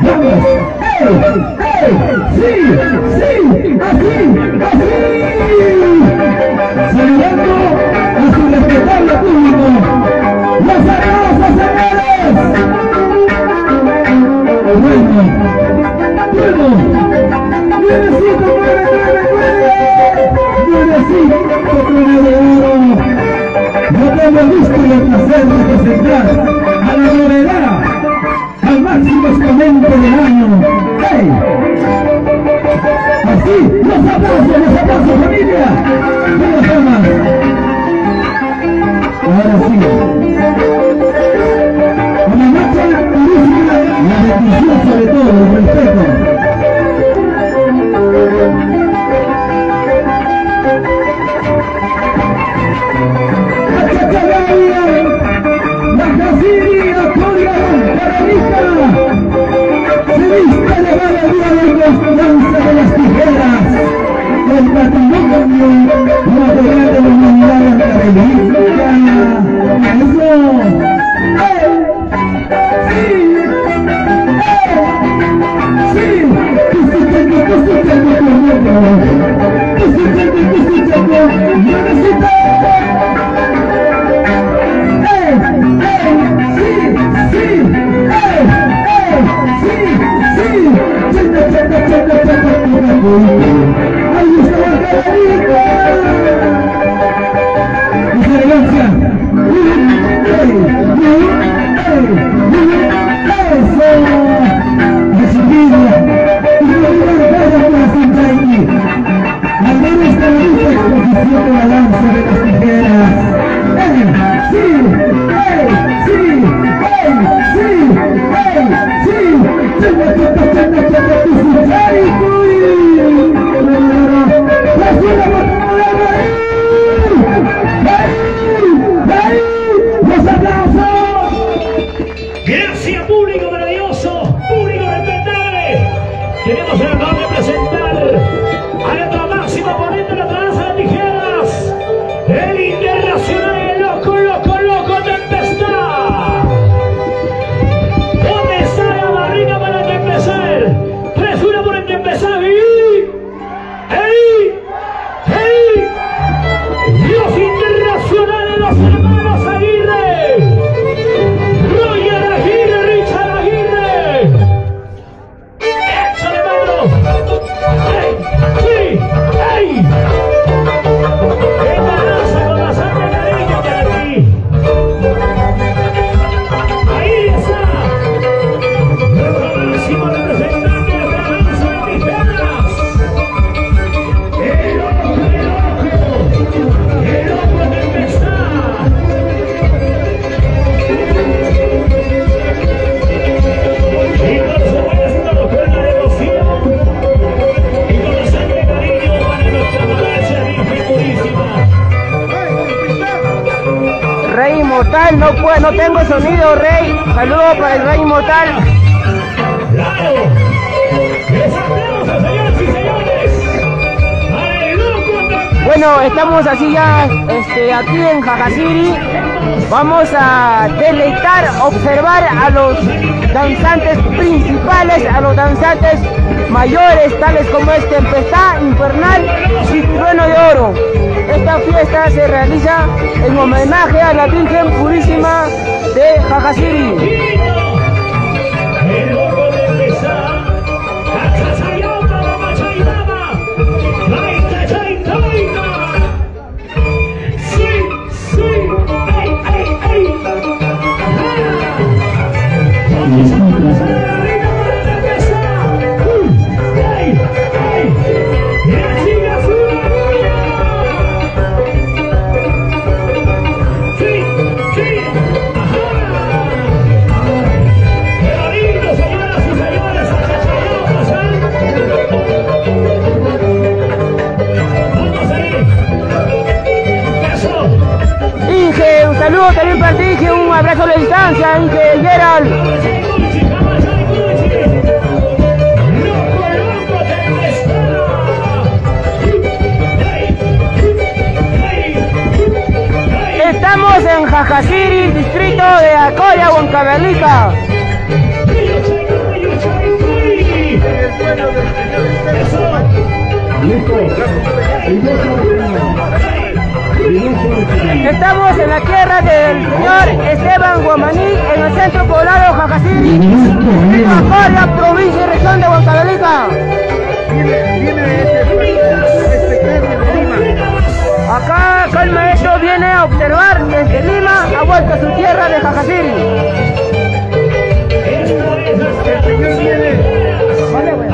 Vamos. Sí, así. Saludando a su respetable público. Los aplausos, señores. Bueno. Nuevecito, de oro. No tengo gusto y el placer de presentar a la novedad, al máximo exponente del año. ¡Hey! Así, los aplausos, familia. Buenas damas. Ahora sí. Con la marcha turística, la retención sobre todo, el respeto. La Casillas, Coria, Paranica, se viste de galería de constancia de las tijeras, el patrimonio material de la humanidad antarreligiosa. ¡Eso! ¡Sí! ¡Tú Gracias, público maravilloso, público respetable. Tenemos el honor de presentar a nuestro máximo ponente de la danza de tijeras, el internacional loco Tempestad. ¿Dónde está la barriga para empezar? 3-1 por el Tempestad. ¡Hey! Los internacionales, los hermanos Aguirre. Richard Aguirre. ¡Échale mano! ¡Hey! ¡Qué ganaza con la sangre cariño que aquí! Ahí está nuestro máximo representante de la danza de tijeras. El loco Tempestad. Y por supuesto, con la devoción y con la sangre cariño para nuestra Malasia Virgen Purísima. Rey Inmortal, no tengo sonido, Rey. Saludos para el Rey Inmortal. ¡Claro! ¡Les aplausos, señoras y señores! ¡Al loco Tempestad! Bueno, estamos así ya aquí en Jajasiri. Vamos a deleitar, observar a los danzantes principales, a los danzantes mayores, tales como Tempestad, Infernal y Trueno de Oro. Esta fiesta se realiza en homenaje a la Virgen Purísima de Jajasiri. El loco Tempestad, Cachasayama, Mamachaitama, Taita, Chaitaita. Sí, ey. Vamos a pasar la rica para el Tempestad. Ey. Y la chica azul. Sí. Qué lindo, señoras y señores, a Cachayama pasar. Vamos ahí. Eso. Inge, un saludo también para ti, Inge, un abrazo a la distancia, Inge Gerald. Loco Tempestad. Estamos en Jajasiri, distrito de Acoya, Huancavelica. Río Checo. Jacasiri, Lima, Paria, provincia y región de Huancavelica. Acá el maestro viene a observar desde Lima, ha vuelto a su tierra de Jacasiri. Vale, güey.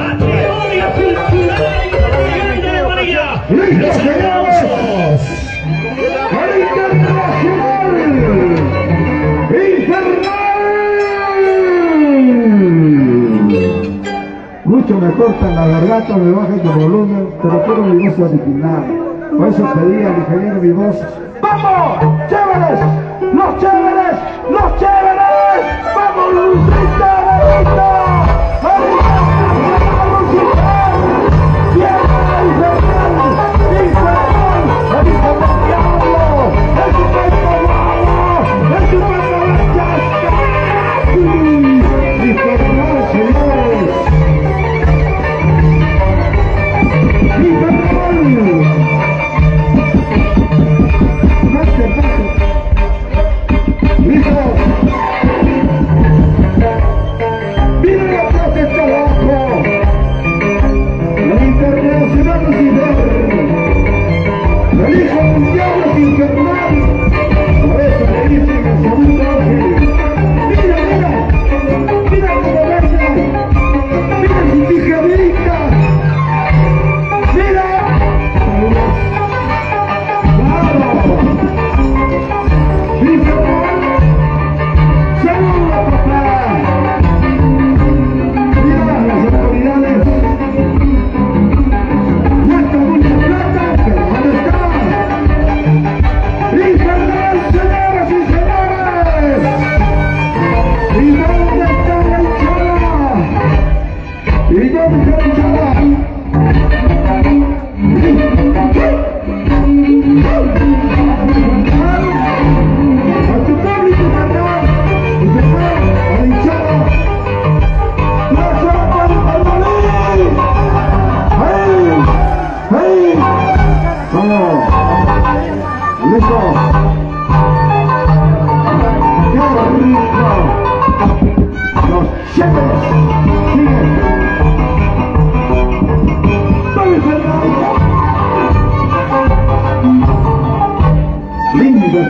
Mucho me cortan la garganta, me bajan el volumen, pero quiero mi voz original. Por eso pedí al ingeniero mi voz. ¡Vamos! ¡Chéveres! ¡Los chéveres! ¡Los chéveres! ¡Vamos, Lucita!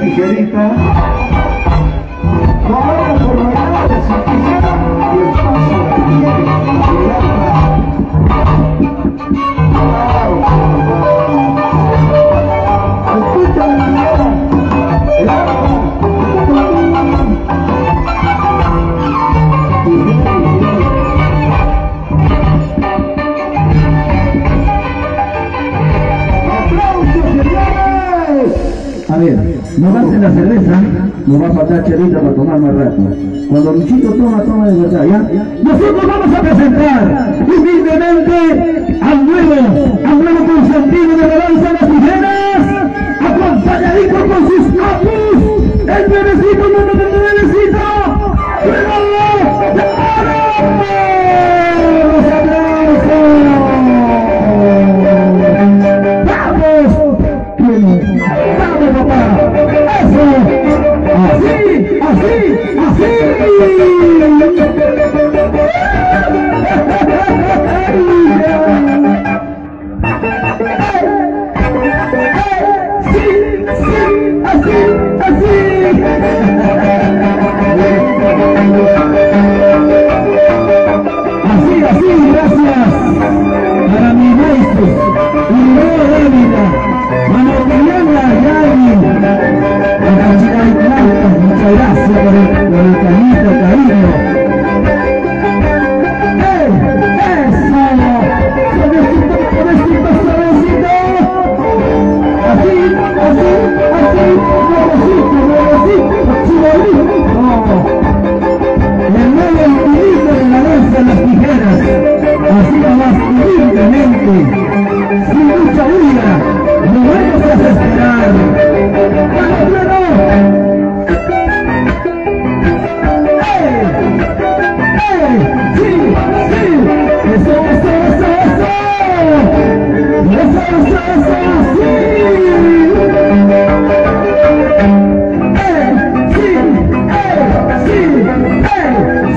Tijerita, ahora por la de su tijera y el paso de tijera escucha la mirada, el arma, ¡aplausos, señores! A ver, no va a ser la cerveza, nos va a faltar chelita para tomar más rato. Cuando Luchito toma de verdad, ¿ya? Nosotros vamos a presentar humildemente al nuevo consentido de la danza de las tijeras, acompañadito con sus capos, el bebecito,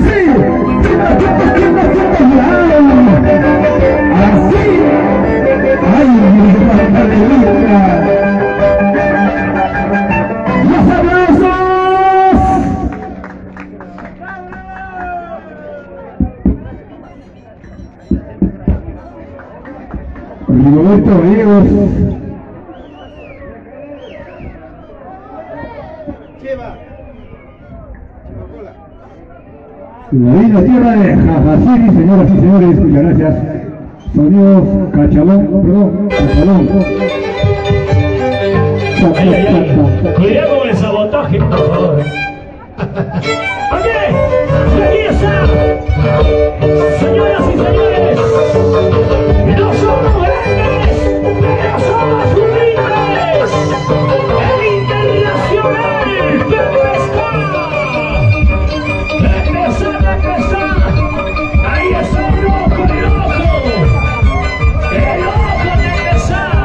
sí. Rigoberto Gallegos. La linda tierra de Jajaciri, señoras y señores, muchas gracias. Sonido Cachalón, perdón, Cachalón. Cuidado con el sabotaje, por favor. Ok, y aquí está, señoras y señores, no somos grandes, pero somos humildes. El Internacional Pepe está, ahí está el loco, el loco de empezar.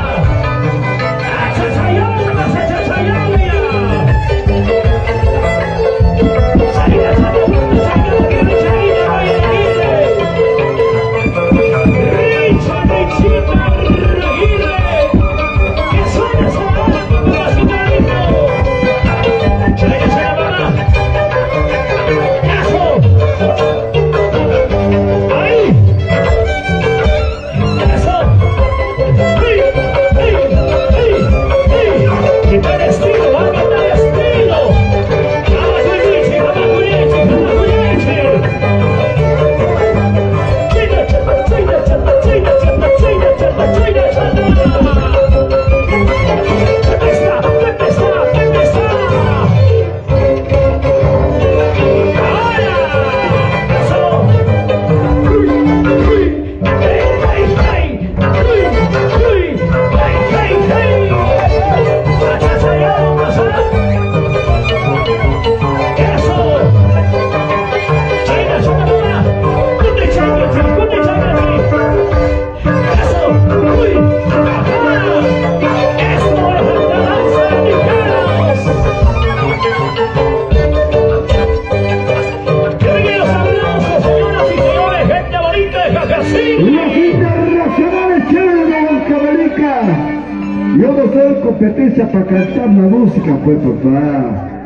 Yo no soy competencia para cantar la música, pues papá.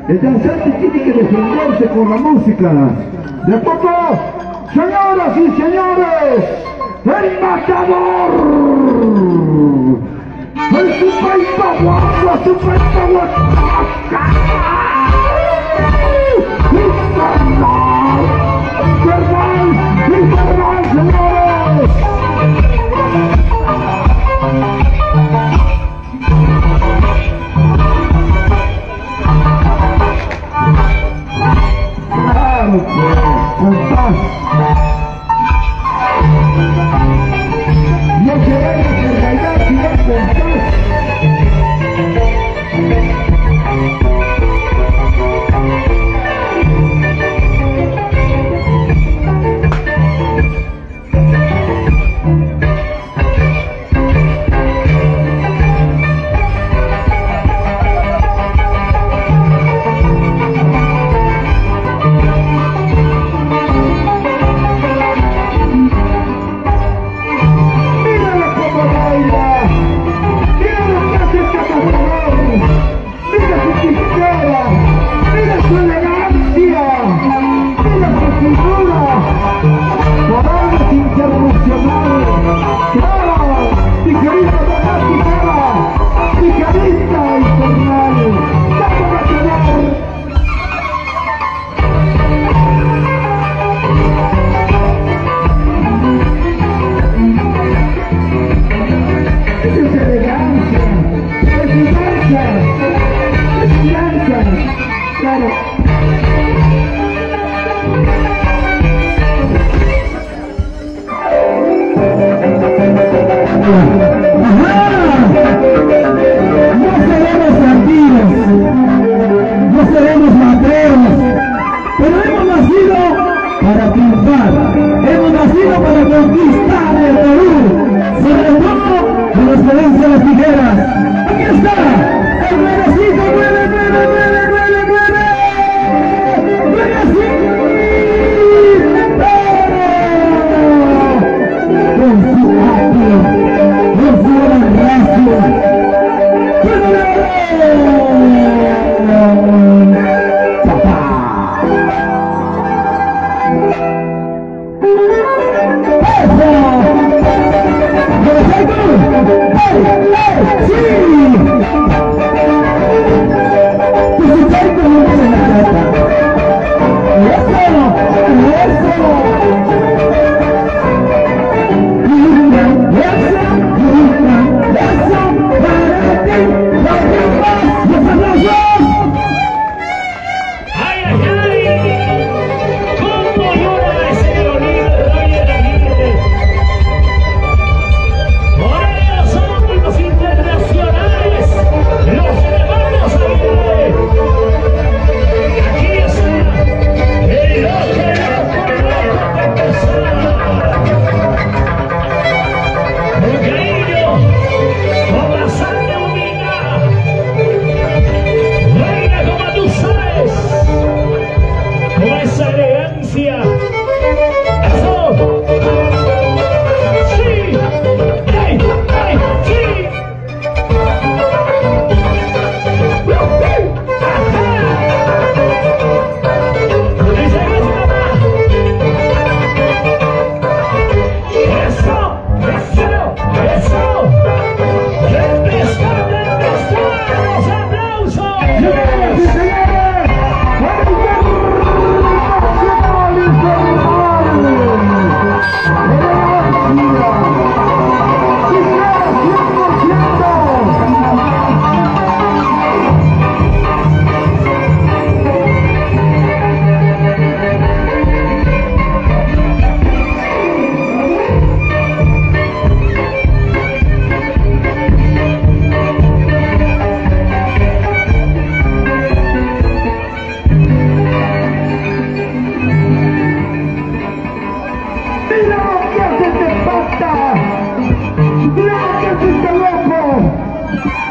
El danzante tiene que defenderse con la música. De poco, señoras y señores, el matador. El super guapo, super infernal, señores. Con paz. No queremos que bailar sino con paz.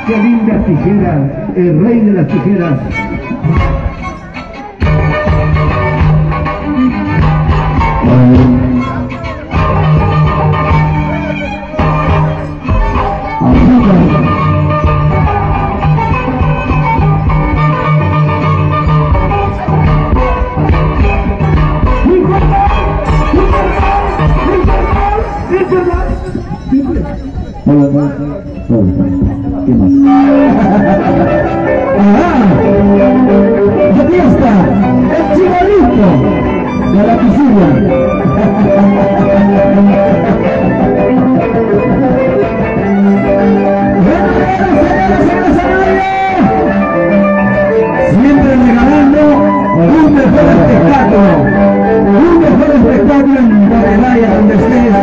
Qué lindas tijeras, el rey de las tijeras. ¿Qué más? ¡Aquí está! ¡El chivalito de la piscina! Siempre regalando un mejor espectáculo. Un mejor espectáculo en la medalla donde estés.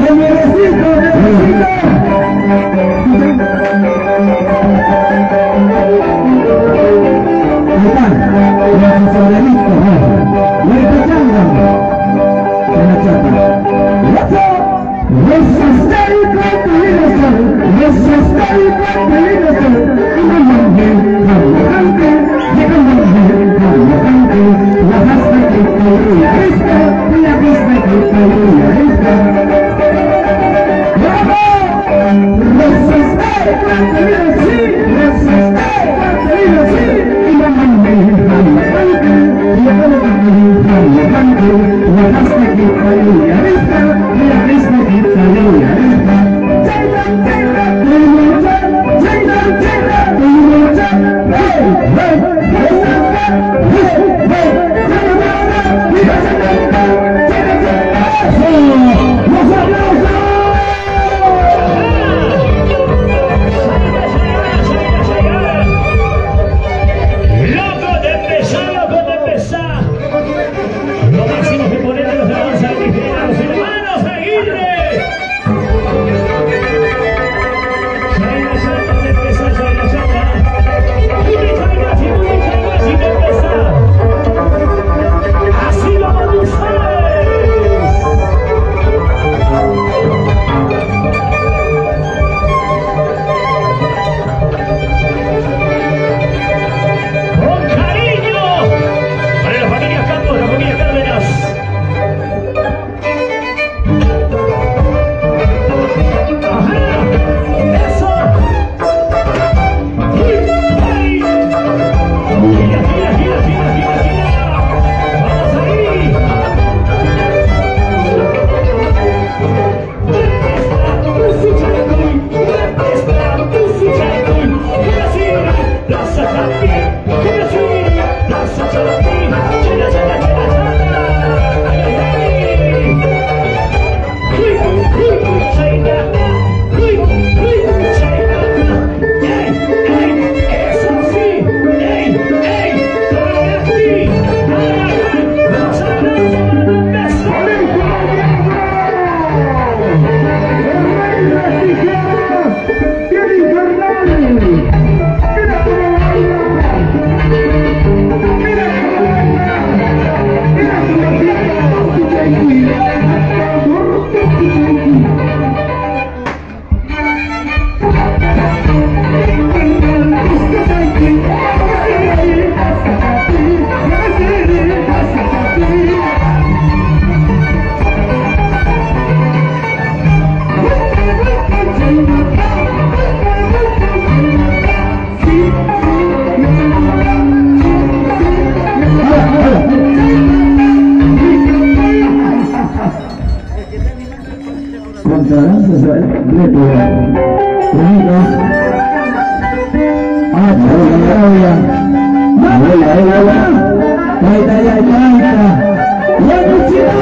¡El nuevecito! Contra-danza se va el reto. Bonito. Ah, Claudia. Ahí está. La cuchilla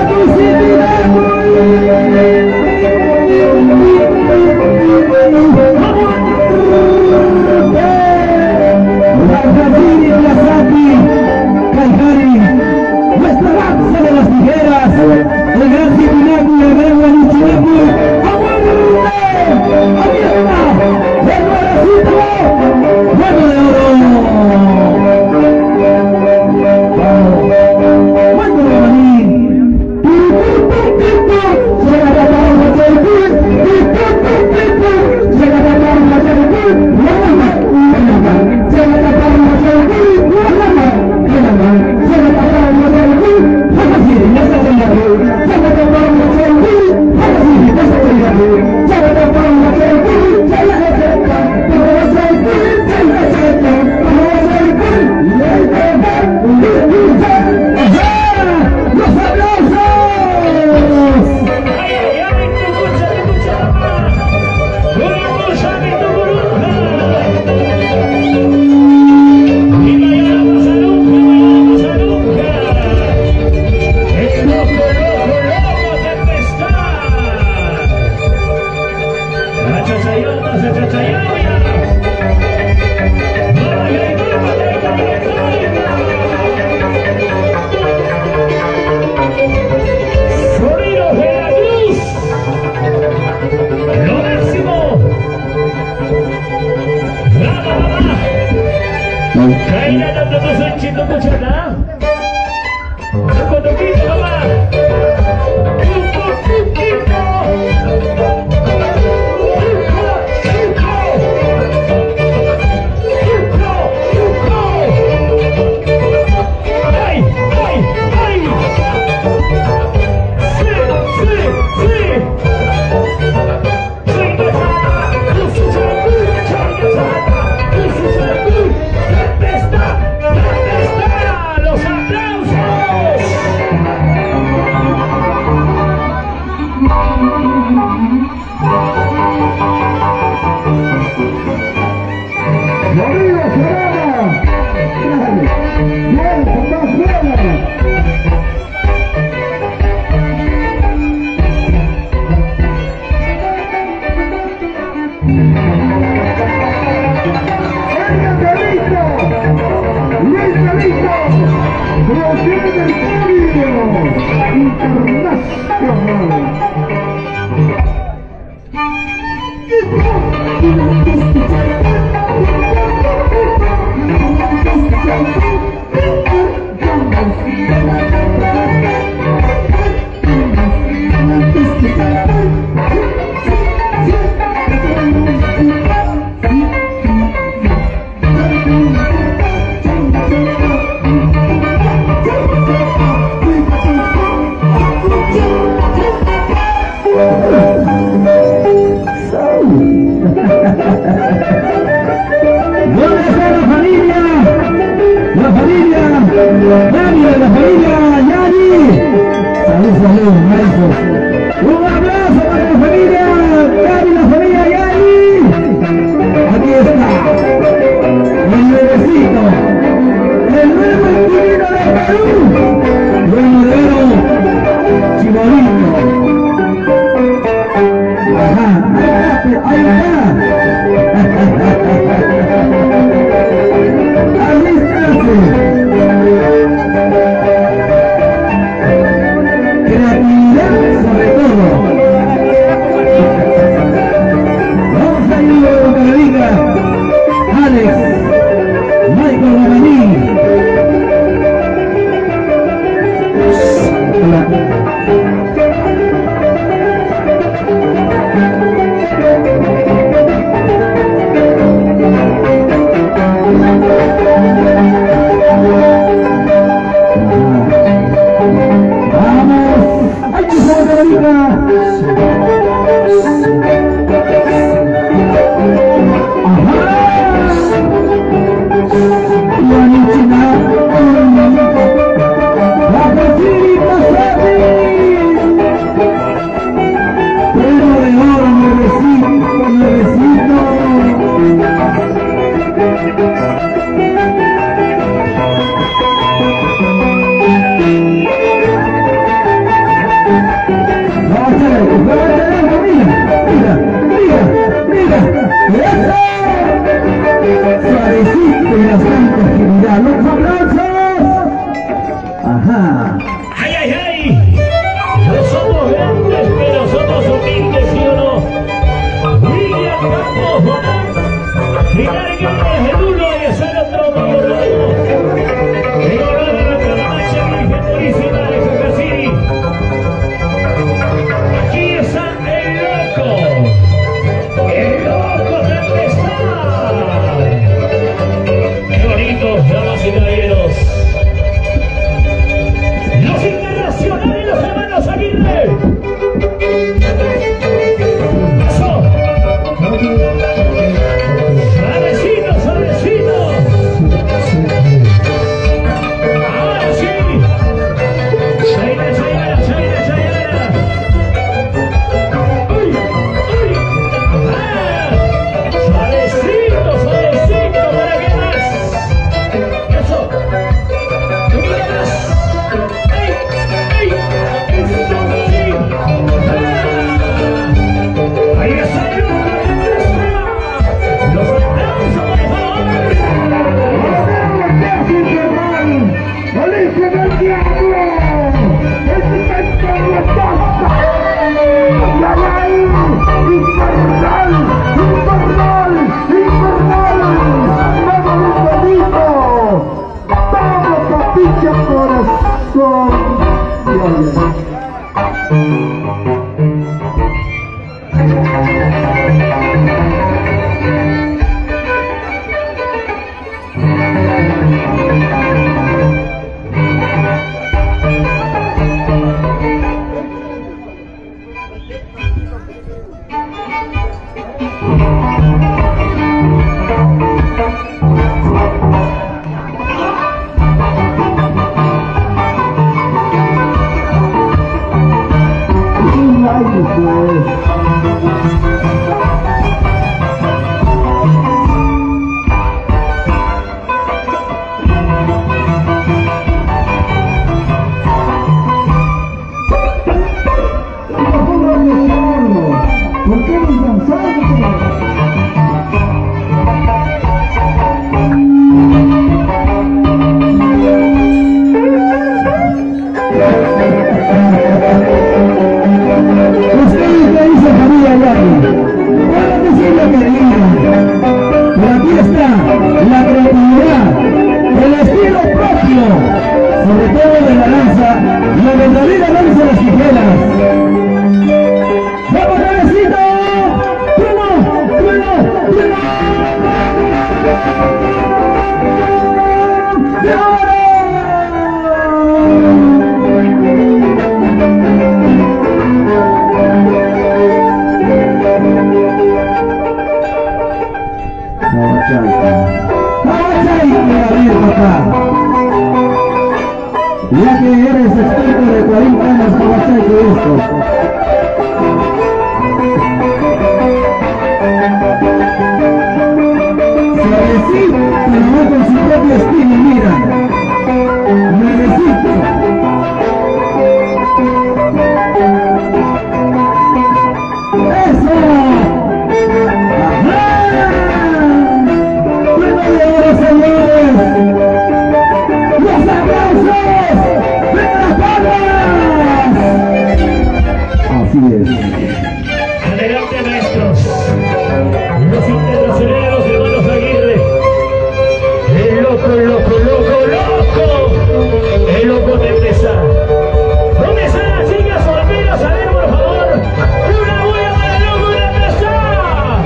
nuestra danza de las tijeras, el gran Cipináculo, el gran Guanuchináculo, ¡aguante! ¡Abierta! ¡El nuevecito! ¡Huevo de oro! ¡Cuánto de maní! La familia Suavecito y bastante agilidad. ¡Los aplausos! Ajá. ¡Ay, ay, ay! No somos grandes, pero somos humildes, ¿sí o no? William Campos, Bonán, Final Guerra, el uno y hacer otro modo. El honor de nuestra marcha legendarísima de Jacasiri. Aquí está el loco. El loco de empezar. Qué bonitos, damas y caballeros. Los internacionales, los hermanos Aguirre. Eso. Suavecito, suavecito. Ahora sí. Chaira, chaira, chaira, chaira. Uy, uy. Ah. Suavecito, suavecito. ¿Para qué más? Eso. Un poquito más. ¡Ey! ¡Ey! ¡Eso sí! ¡Ah! ¡Ahí está el loco de Empezar! ¡Los aplausos, por favor! ¡Origen del diablo! ¡El invento de la pasta! ¡Infernal! ¡Infernal! ¡Infernal! ¡Vamos, bonito! ¡Vamos, papicha corazón! ¿Por qué nos danzamos? Ustedes me dicen familia Yari, puedo decir lo que digan, pero aquí está la creatividad, el estilo propio, sobre todo de la danza, la verdadera danza de las tijeras. ¡Vamos, Revesito! ¡Trueno! ¡Trueno! ¡Trueno! Ya que eres experto de 40 años, ¿cómo has hecho esto? Suavecito, pero no con su propio estilo, mira. Nuevecito. ¡Eso! ¡Ajá! ¡Bueno de oro, señores! ¡Los aplausos! ¡Venga las palmas! Así es. Adelante, maestros. Los internacionales, hermanos Aguirre. El loco, loco, loco, loco. El loco de Empezar. ¿Dónde están las chicas solteras? A ver, por favor. ¡Una buena para el loco de Empezar!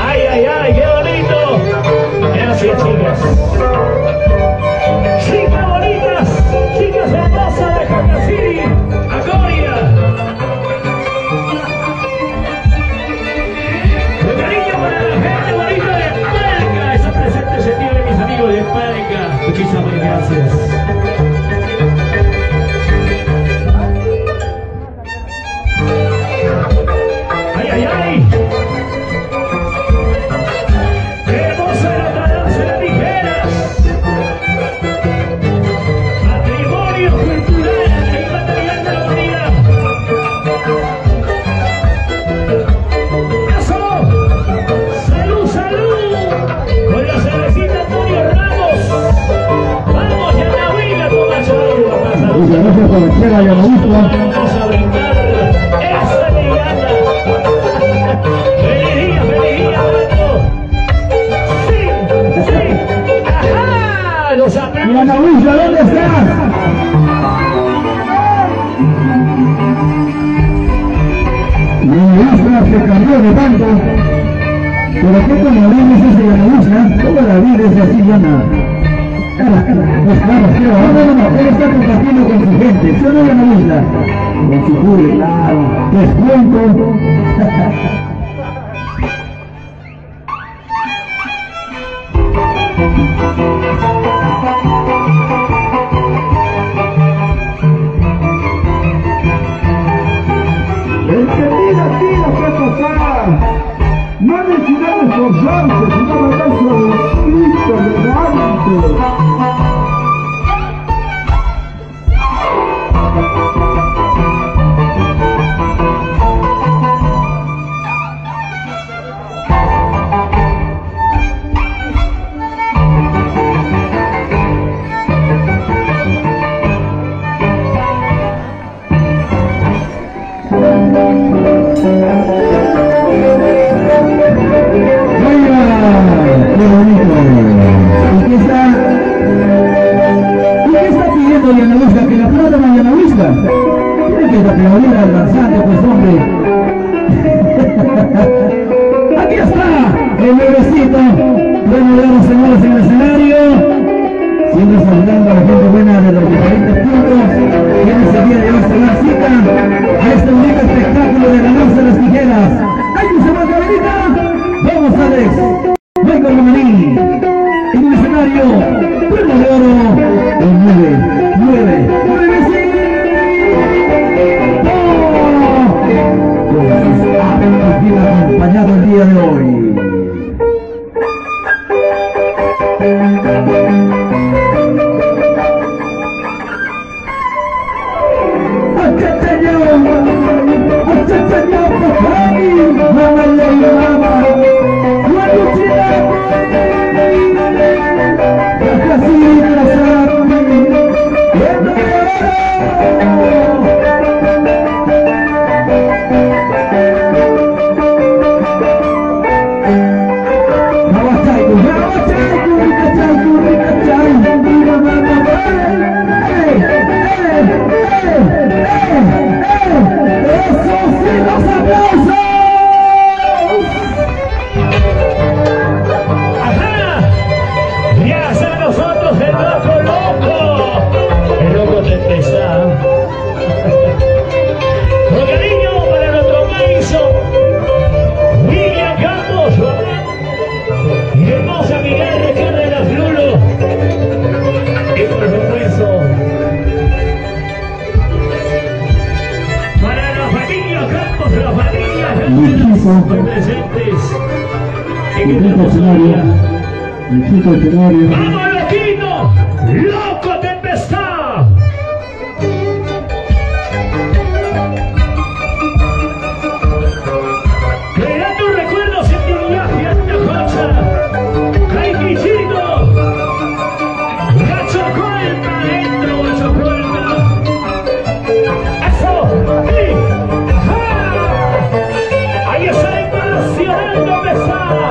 ¡Ay, ay, ay! ¡Qué bonito! Gracias, chicas. Chicas bonitas, chicas hermosas de Jacasiri, Acoria. gracias por la chela, ya lo gusto. Vamos a brindar esa ligada. Feliz día, hermano. Sí, sí. Ajá, los aplausos. Y Ana Luisa, ¿dónde estás? Ana Luisa se cambió de bando. Pero qué como vienes ese Ana Luisa, toda la vida es así, Ana. Pues claro, no, él está compartiendo con su gente, ¿sí o no, Ana Luisa? Con su público, claro, descuento. El que mira aquí lo que pasar. No necesitamos esforzarse, sino mandar su espíritu adelante. Qué bonito. ¿Y qué está pidiendo Diana Luisa? Que la aplauda a Diana Luisa. Tiene que aplaudir al danzante, pues hombre. Aquí está el nuevecito. Bueno, de los señores en el escenario. Siempre saludando a la gente buena de los diferentes puntos. Quienes el día de hoy se dan cita a este bonito espectáculo de ganarse las tijeras. ¡Ay, se va Gabrielita! ¡Vamos, Alex! Michael Romaní, en el escenario, premio de oro, el 9, sí. ¡Oh! Pues bien acompañado el día de hoy. ¡Vamos, loquito! ¡Loco Tempestad! Creando recuerdos en mi viaje a Tajocha, Caiquichito, Gachocolma, dentro Gachocolma. ¡Eso! ¡Sí! ¡Ajá! ¡Ahí está emocionando Pesada!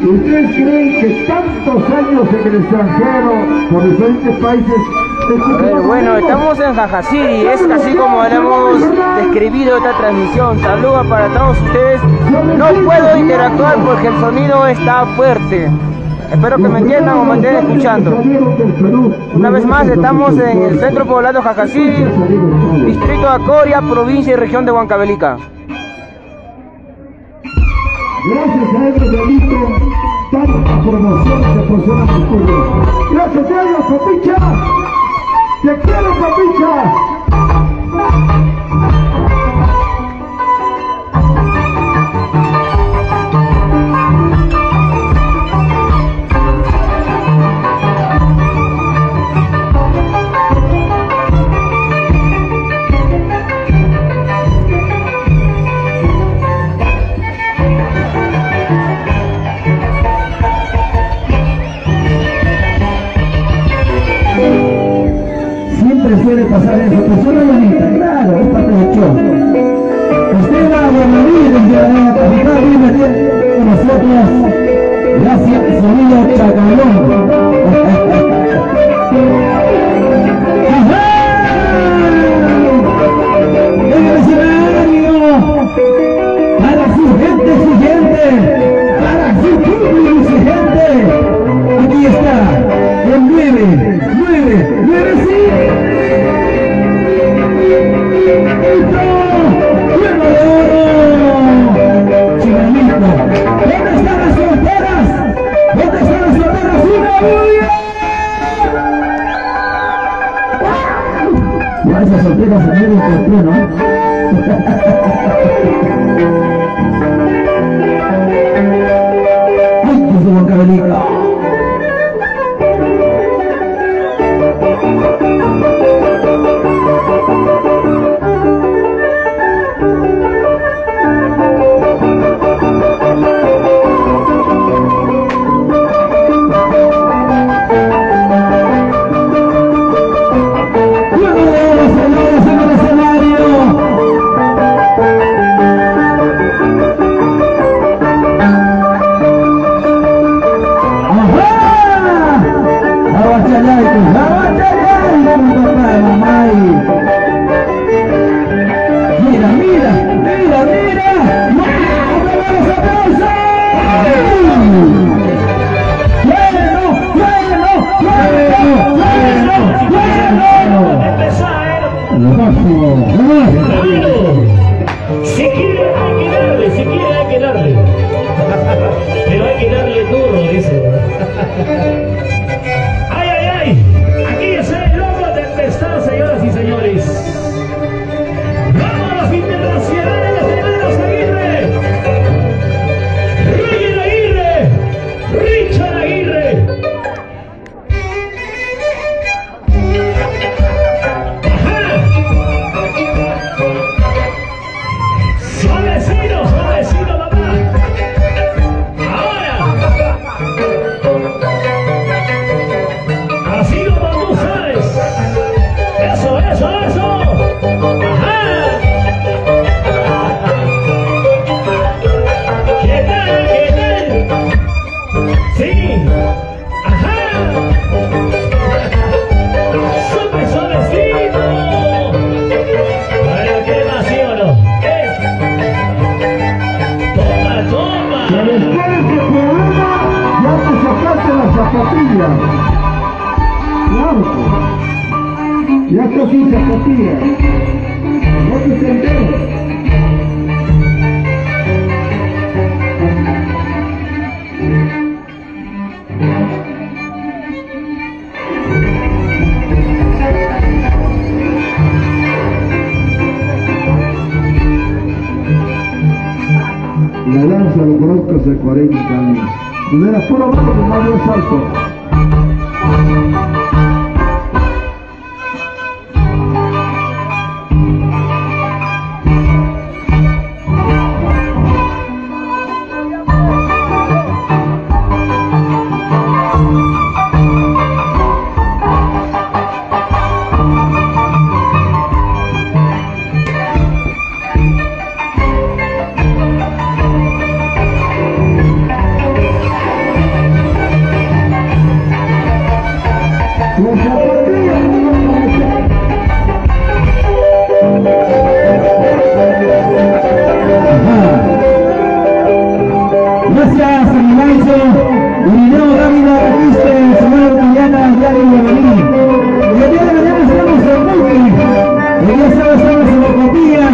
¿Ustedes creen que tantos años en el extranjero, por diferentes países? A ver, bueno, estamos en Jajasiri, es así como le hemos describido esta transmisión. Saludos para todos ustedes. No puedo interactuar porque el sonido está fuerte. Espero que me entiendan o me estén escuchando. Una vez más, estamos en el centro poblado Jajasiri, distrito de Acoria, provincia y región de Huancavelica. Gracias a ellos, Benito, tanta promoción de personas futuras. Gracias a ellos, Papicha. ¡Te quiero, Papicha! siempre suele pasar eso, pues suena bonita, claro, es parte del show. Usted va a Guadalajara, desde la capital, vive con nosotros. Gracias, sonido Chacalón. En el escenario, para su gente exigente, para su público exigente, aquí está, el 9, sí. ¡Juego de oro! Chiganito, ¿dónde están las solteras? ¿Dónde están las solteras? ¡Una bulla! Ya esas solteras se mueren por ti, ¿no? ¡Ay, que su boca belica! Si quiere hay que darle. Pero hay que darle duro, dice. ¡Ay, ay, ay! Aquí es el logo de Tempestad, señoras y señores. ¡Vamos a los internacionales de Manos Aguirre! ¡Roger Aguirre! ¡Richard Aguirre! Suavecito, papá. Ahora. Así como tú sabes. Eso. Ajá. ¿Qué tal? Sí. Ajá. Súper suavecito. Para que más, ¿sí o no? Toma. Que después de ese programa ya te sacaste las zapatillas. Claro, pues. Ya estás sin zapatillas. No te senteres. La danza lo conozco hace 40 años. No era puro bajo como había salto. Gracias a mi Manso, Irineo Dávila, Batiste, Samuel Ortillana, Yari Guadalupe. El día de mañana estamos en Multi, el día sábado estamos en Ocopilla,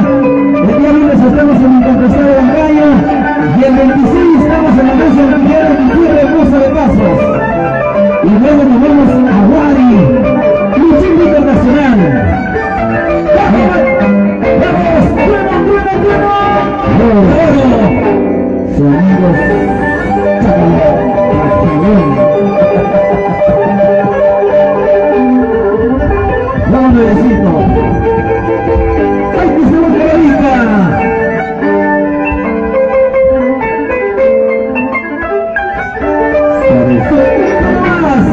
el día lunes estamos en Incontestable del Gallo, y el 26 estamos en la mesa de Miguel de Hermosa de Pasos. Y luego nos vamos a Guari, Luchín Internacional. ¡Vamos! ¡Trueno! Sonidos Chacalón. Vamos, bebecito. ¡Ay, que se boca rica! ¡Más!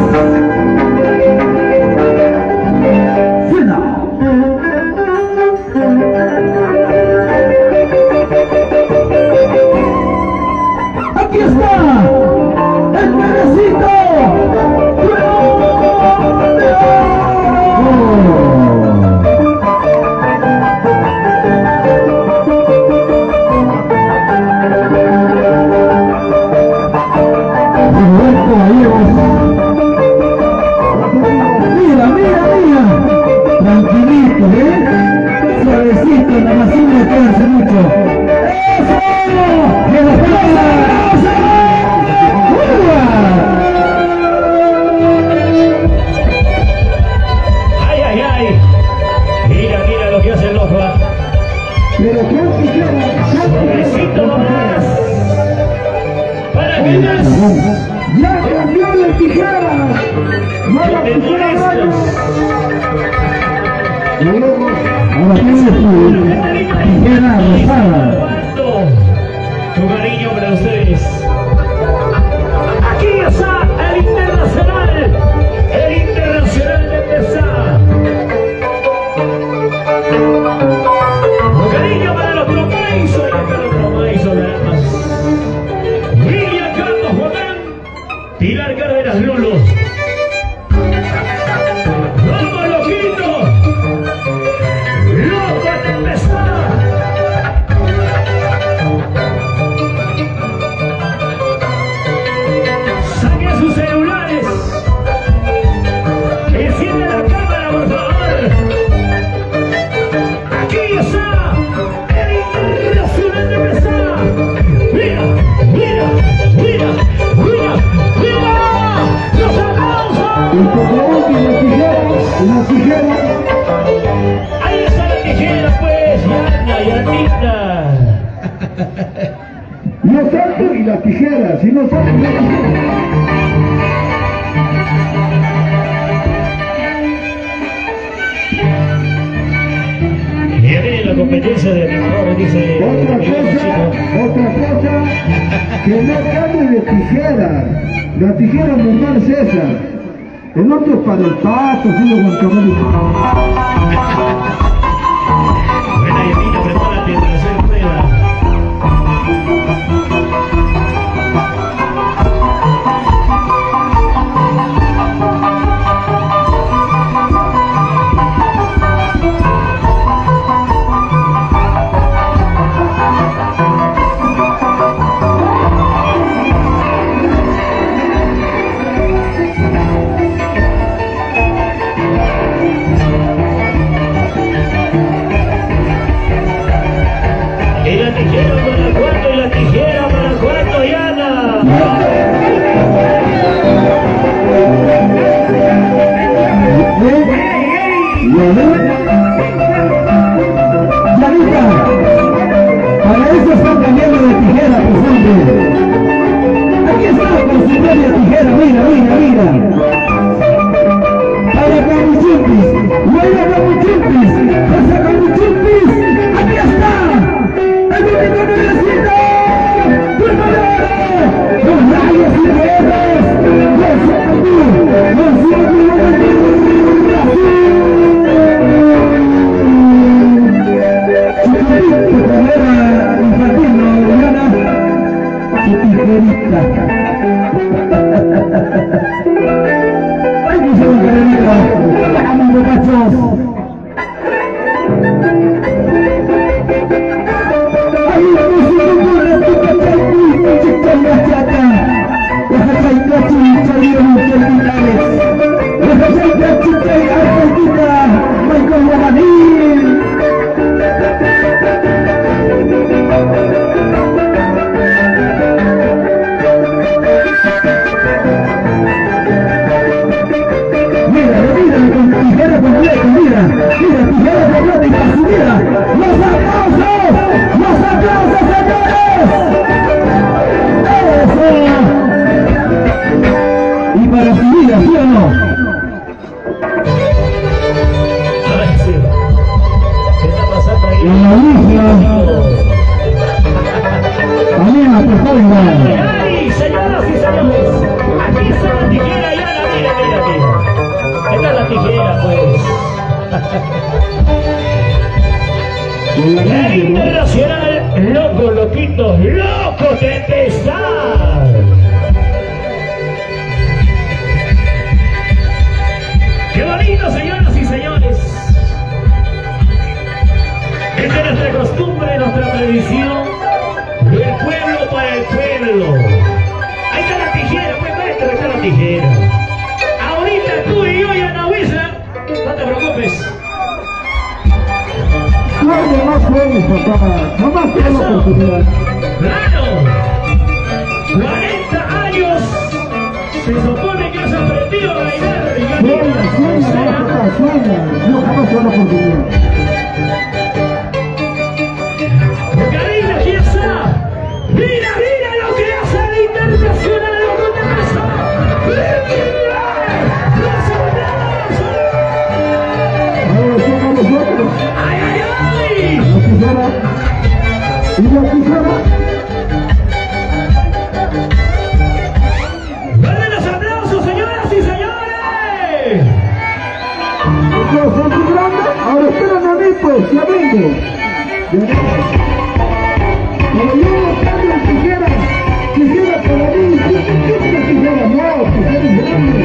¡Suena! despacito, nada más sin meterse mucho. ¡Eso! ¡Que nos pasa! ¡Ay, ay, ay! Mira, mira lo que hace el loco. Pero Suavecito nomás. Para que veas. ya cambió la tijera. No la tijera ahora tiene su tijera rosada. Tu cariño para ustedes. Aquí está el internacional de Pesá. Un cariño para los Tromaizo y acá los Tromaizo nada más. William Carlos Juan, Pilar Cárdenas Lulo. ¡Vamos, loquito! ¡Loco de Pesá! Saquen sus celulares. Enciende la cámara, por favor. Aquí está el internacional de Pesá. Mira, mira, mira, mira, mira. Los aplausos. La tijera. Ahí está la tijera, pues, Yana, Yanita. No salto y la tijera, si no salto y la tijera. Y viene la competencia de animadores, dice Otra cosa, que no cambie de tijera. La tijera normal es esa. El otro es para el pato, sigo con caballo. Buena, Yanita, prepárate para hacer prueba. ¿Y la tijera para cuánto? ¿Y la tijera para cuánto, Yana? Yanita, para eso están cambiando de tijera, pues hombre. Aquí está con su media tijera, mira, mira, mira. Para Camuchupis, mira Camuchupis, pasa Camuchupis, aquí está. ¡El único necesita! ¡Prepárate! ¡Los rayos y guerras! ¡Los Sacandú! ¡Los Chiquitito, carrera infantil, ¿no, Diana? Su tijerita. ¡Ay, que se lo carrerita! ¡Vamos, muchachos! ¡Ay, señoras y señores! Aquí está la tijera, Yana, mira, mira, mira. Esta es la tijera, pues. El internacional, loco, loquito, loco de pesar. ¡Qué bonito, señoras y señores! Esta es nuestra costumbre, nuestra tradición. Del pueblo para el pueblo. Ahí está la tijera, pues maestro, ahí está la tijera. Ahorita tú y yo, Yana Huiza, no te preocupes. No de más juegos, papá. No más que la oportunidad. ¡Claro! 40 años se supone que has aprendido a bailar. Suena, papá, suena. No jamás fue la oportunidad. Karina, aquí está. Mira, mira lo que hace el Internacional de Condenasa. ¡Ay, ay, ay! Y la quijera. ¡Dale los aplausos, señoras y señores! Yo soy muy grande, ahora espérame a mí, pues, ya vengo. Pero yo cambio la tijera para mí, ¿qué tijera? No, tijera es grande.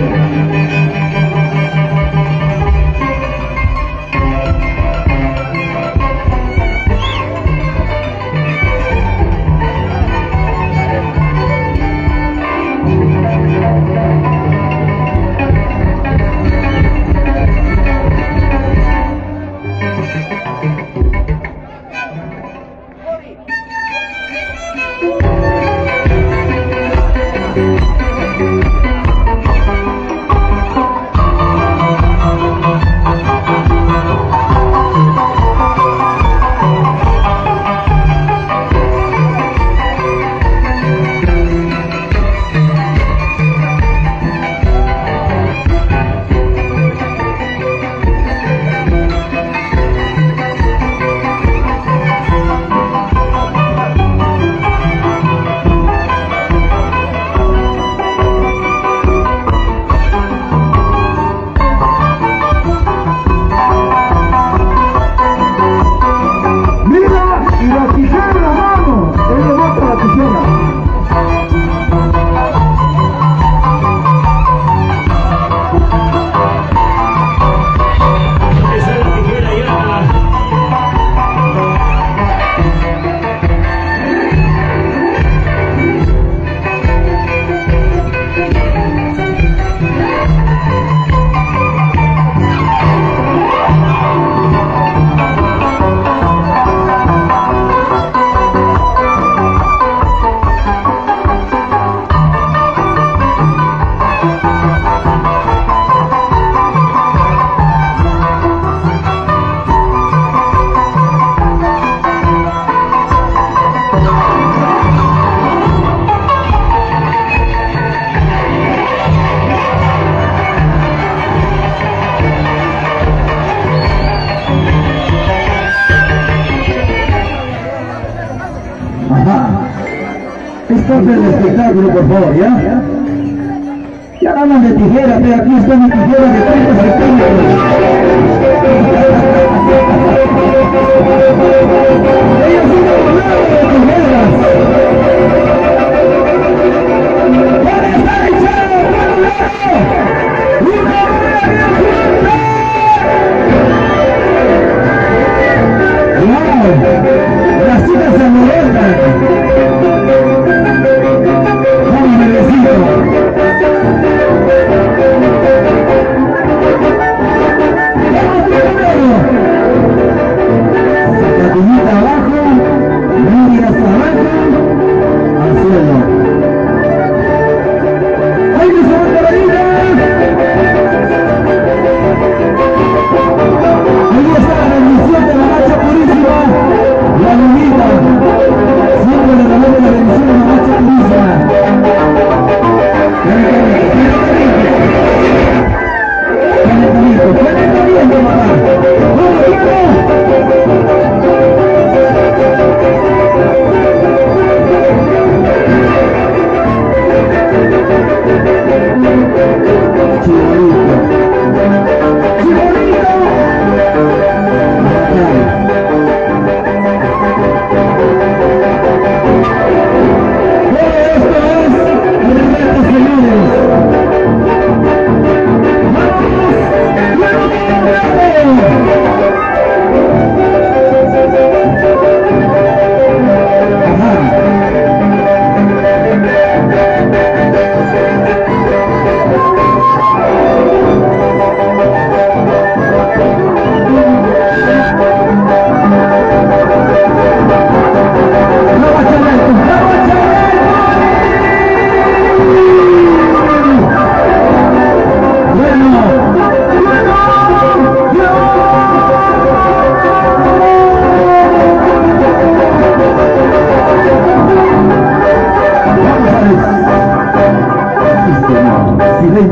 Stop el espectáculo, por favor, ¿ya? Ya ganan de tijera, pero aquí está mi tijera de 30 centímetros. Ellos son de volado de tijeras. ¡Para estar echado por un lado! ¡Una hora bien fuerte! ¡Wow! Las chicas se molestan. ¡Vamos,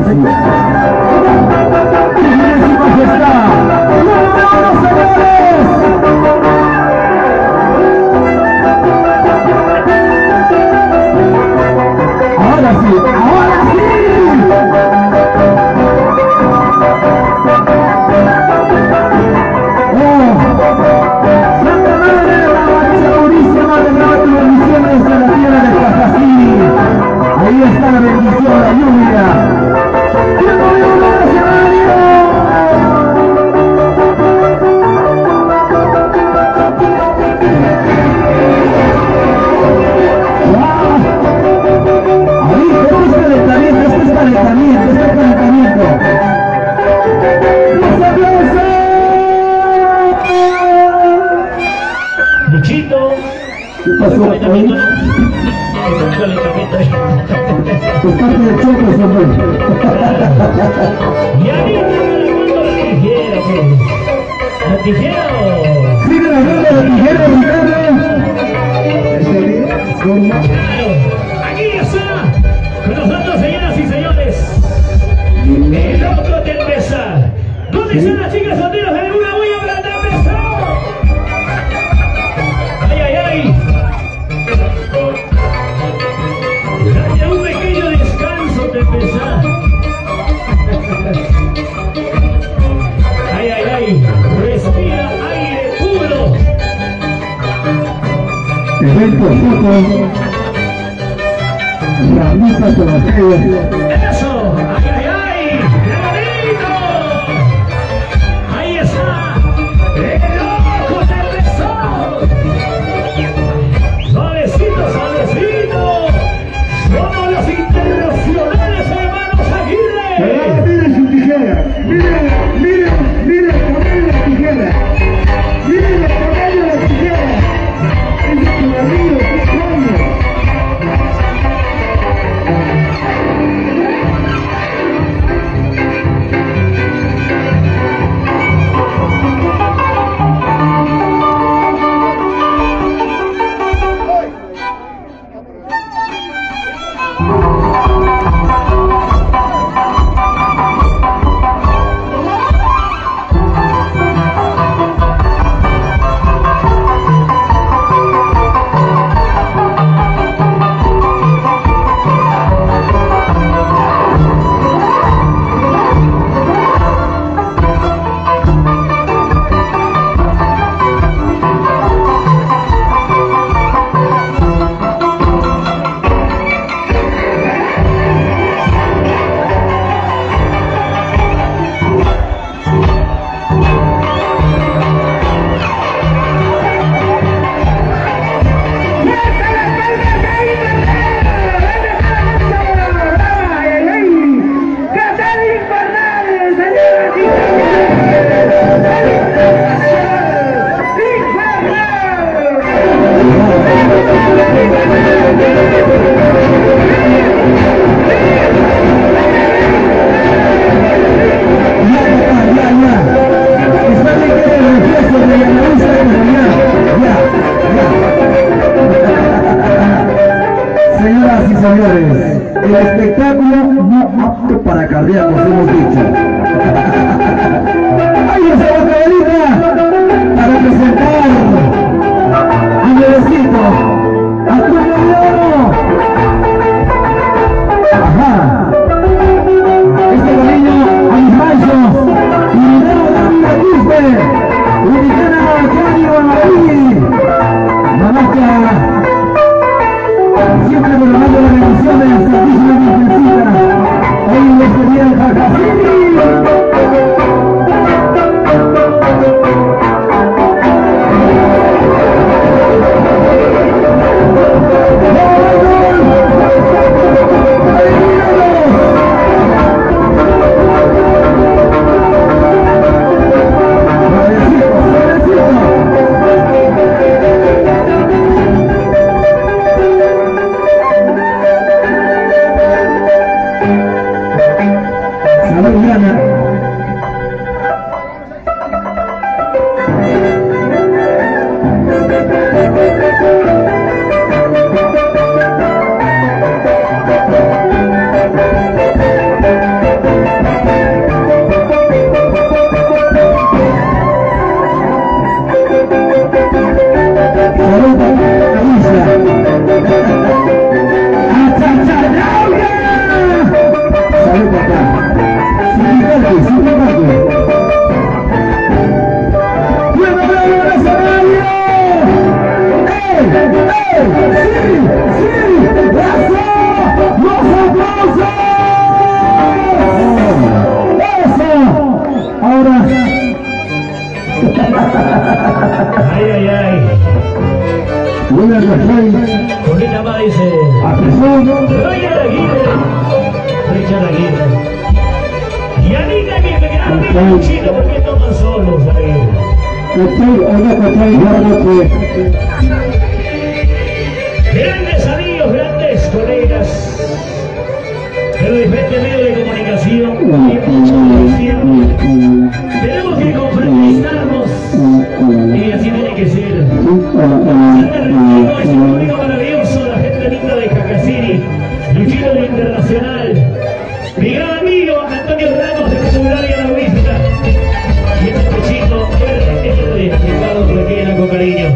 silencio. ¡Y su majestad! ¡Vámonos, señores! Ahora sí, ahora sí. Santa Madre de la Iglesia Purísima de la bendición desde la tierra de Cajasiri. Ahí está la bendición, la lluvia. ¡Tiempo de un escenario! Calentamiento. ¡Los aplausos! Luchito. ¿Qué pasó? Calentamiento. Pues parte del choque, hombre. Y ahorita cuando la tijera, pues. La tijera. Sigue la ronda de tijera, Ricardo. Aquí está. Con nosotros, señoras y señores. El otro de empezar. ¿Dónde están las chicas solteras de alguna huella para empezar? ¡Ay, ay, ay! Dale un pequeño descanso de empezar. ¡Ay, ay, ay! Respira aire puro. Evento, foto. Ramita Tomatea. ¡Eso! ¡Ay, ay, ay! ¡Qué bonito! ¡Ahí está! ¡El ojo del sol! ¡Suavecito, suavecito! ¡Somos los internacionales hermanos Aguirre! Miren su tijera. Miren el tamaño de la tijera. Miren el tamaño de la tijera. Es de tu amigo, ¿qué coño? Señoras y señores, el espectáculo no apto para cardíacos, hemos dicho. ¡Ay, esa bocadita! Para presentar a Nuevecito, a tu novio. Ajá. Este cariño a mis machos, y luego de mi batiste, ubicada a Cari Guamarí, Mamacha. Siempre programando la bendición del servicio de Virgencita. Hoy en este día en Jacasiri. Ay, ay, ay. Buenas noches. Bonita más dice. Atención. Richard Aguirre. Richard Aguirre. Y Anita que me quedaron bien chino porque toman solos ahí. Grandes amigos, grandes colegas de los diferentes medios de comunicación y mucha policía. Tenemos que confraternizarnos y así tiene que ser. Es un público maravilloso, la gente linda de Jacasiri, Luchito del Internacional, mi gran amigo Antonio Ramos de Culturaria La Vista y este pechito, Ricardo Requena con cariño.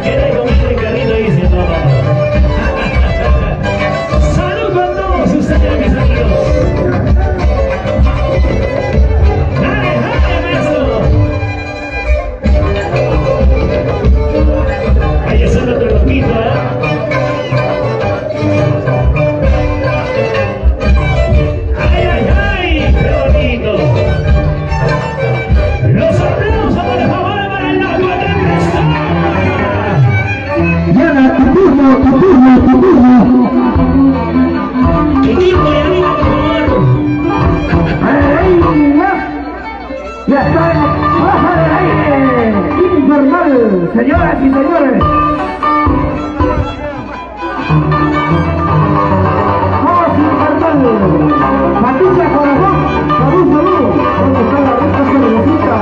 ¿Qué te comiste el carrito? Dice papá. Salud con todos ustedes, mis amigos. Dale, dale, maestro. Ahí está nuestro loquito, ¿eh? Ay, ay, ay, qué bonito. Los aplausos, por favor, para el loco de Cristal. Diana, tu turno, tu turno, tu turno. Equipo y amigo, por favor. Ya está en baja del aire, infernal, señoras y señores. Voz infernal, Patricia Corazón, salud, salud. ¿Dónde está la rica cervecita?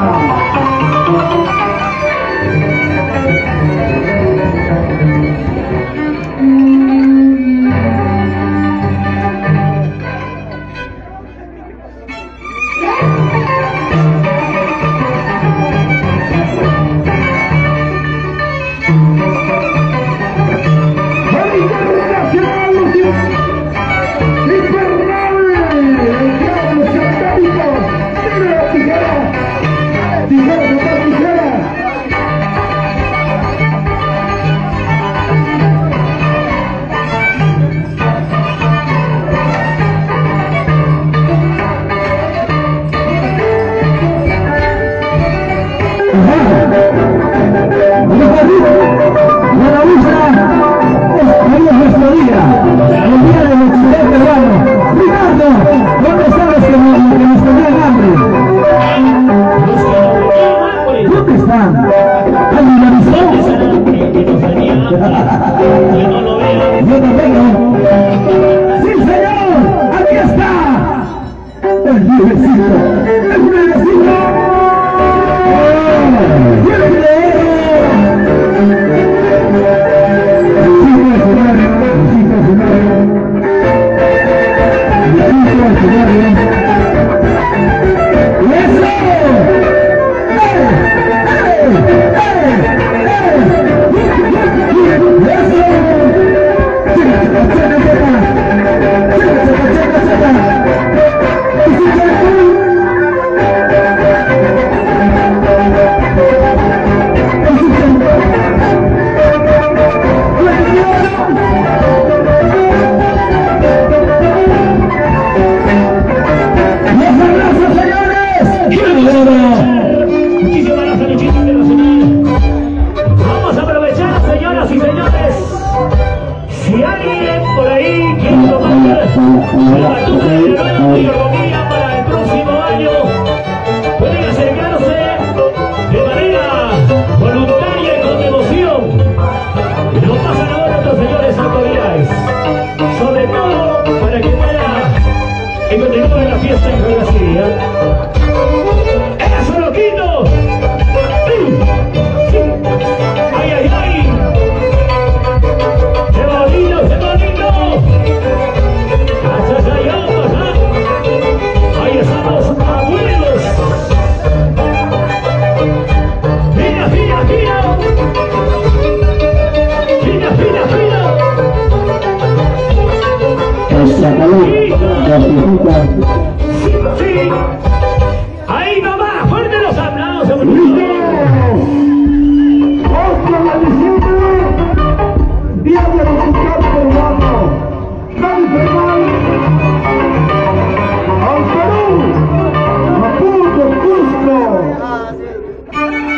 Ahí nomás, fuerte los aplausos.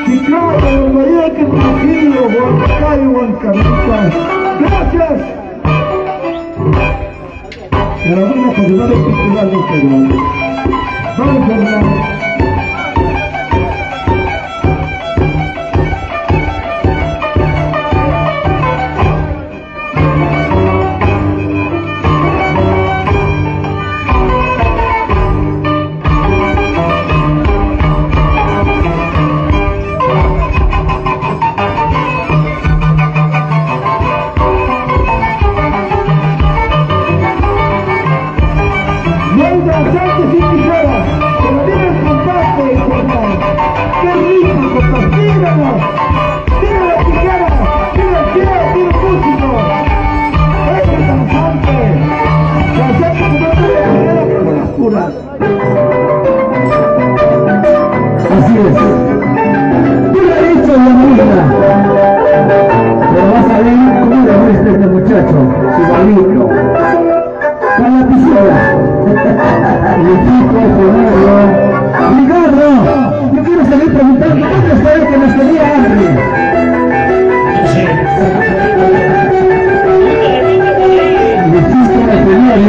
Chicago, Mayaque, Trujillo, Huancayo, Huancavita. Gracias. Carolina Nacional Cultural del Perú. Vamos, Fernando. Así es. Tú le has dicho la música, pero vas a ver cómo le muestra este muchacho, igualito, con la piscina. Y el chico Fernando, Ricardo, yo quiero seguir preguntando, ¿dónde está el que nos tenía hambre? Y el chico Fernando.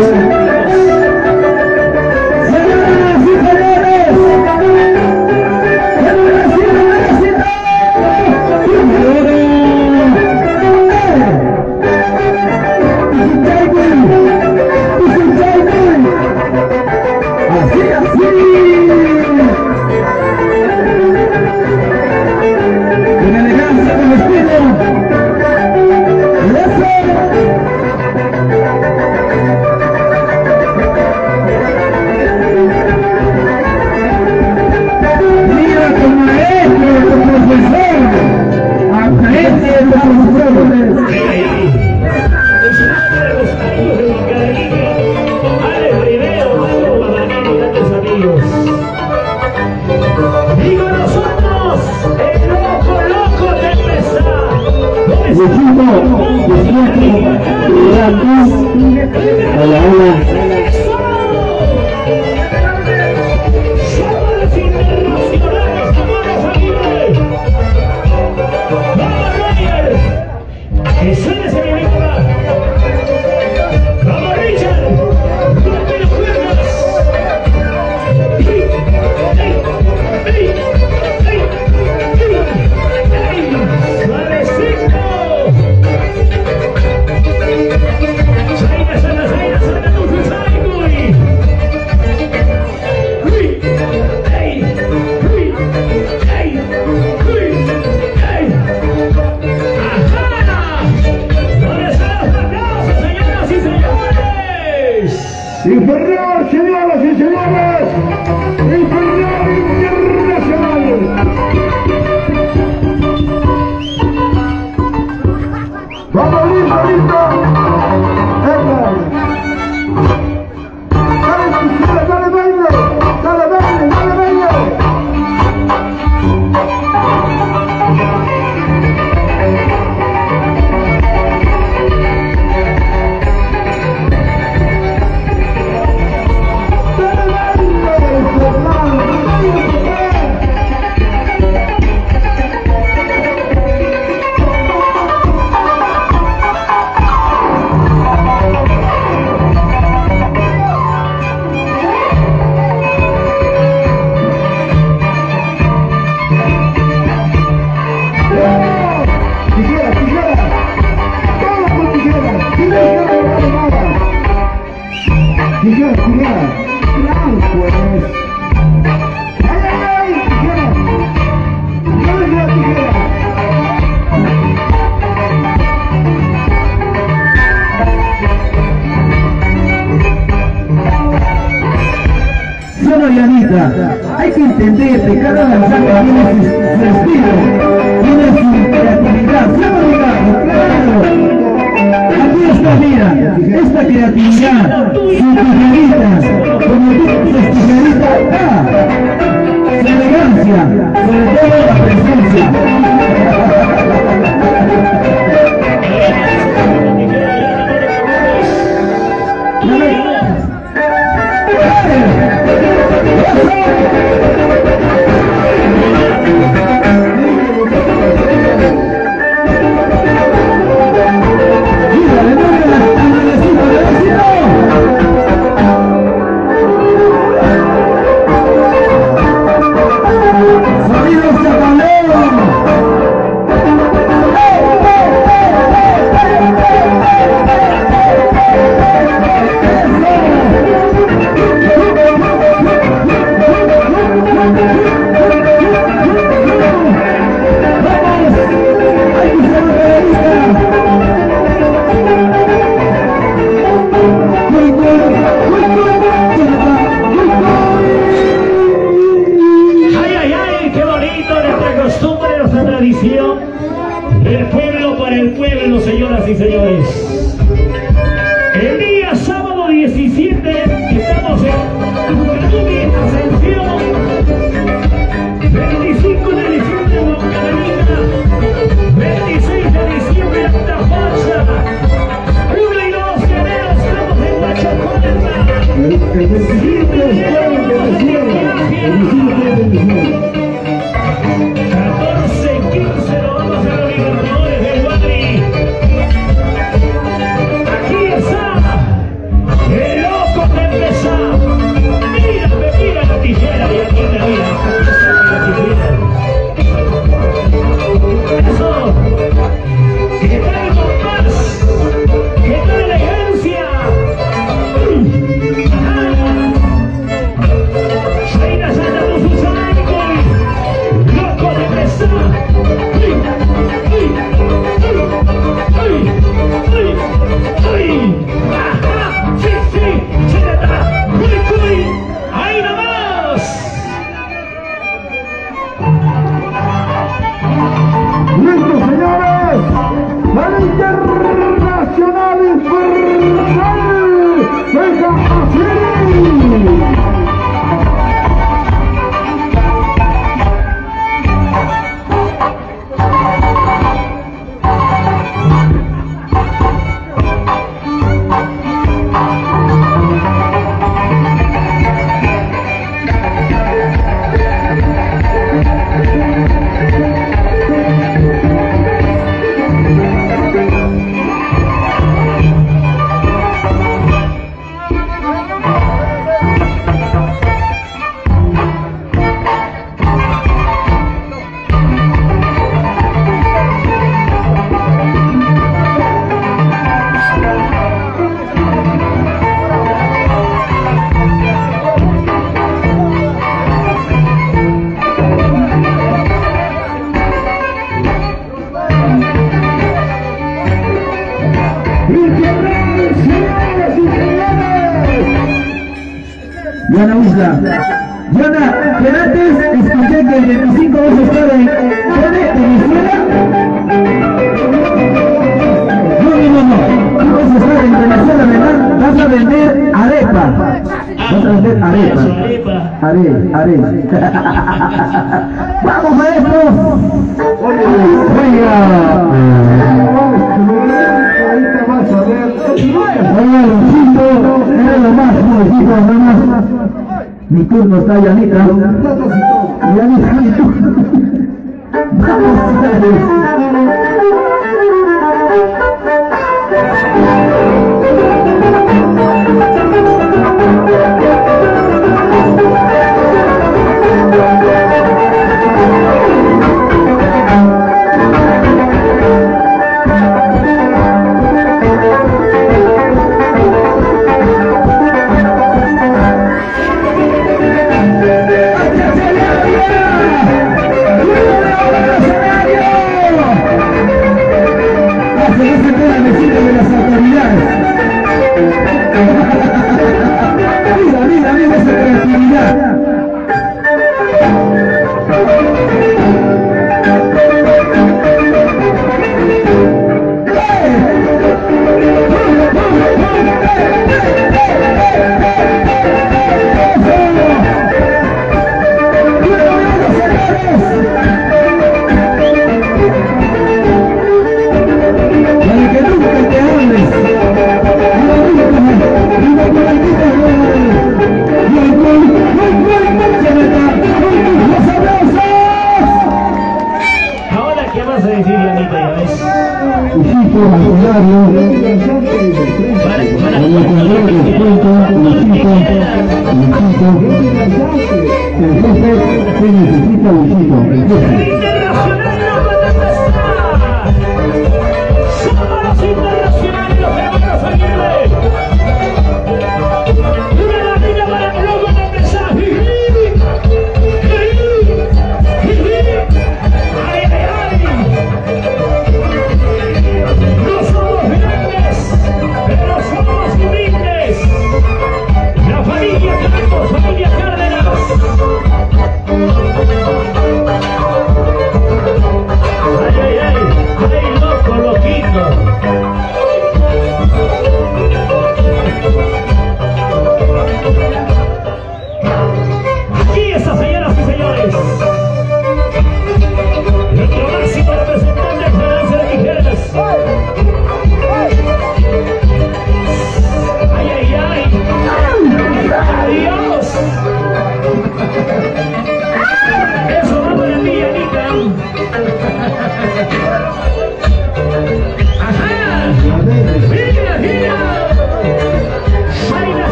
Infernal, señoras y señores, Infernal Internacional. Vamos, listo, listo. Dale, baile, dale, baile, dale, baile. Hay que entender que cada danzante tiene su estilo, tiene su creatividad. Claro. Aquí está, mira, esta creatividad, sus tijeritas, como sus tijeritas acá, su elegancia, sobre todo la presencia. hermosa tradición del pueblo para el pueblo, señoras y señores. El día sábado 17 estamos en Tucumán, Ascensión. 25 de diciembre en Huancavelica, 26 de diciembre en Antafacha, 1 y 2 de enero estamos en Huachacualpa. El 25 de diciembre. 14 y 15 nos vamos a los Libertadores del Guadri. Aquí está el loco de empezar. Mira, me mira la tijera y aquí te mira. Eso. ¿Qué tal compás? ¿Qué tal elegancia? Reina Santa Cruz loco de empezar. Sí, sí, chineta, cuy, ahí nomás. ¡Listo, señores! ¡La Internacional Infernal de Jacasiri! Diana Isla. Diana, que antes escuché que el 25 vas a estar en Venezuela. No. Tú vas a estar en Venezuela, ¿verdad? Vas a vender arepa. Vas a vender arepa. Arepa. ¡Vamos, maestro! ¡Oiga! Ahorita vas a ver. Oiga, Luchito, era lo más, Luchito, nada más. Mi turno está, Yanita. Yanita, mi turno. Vamos,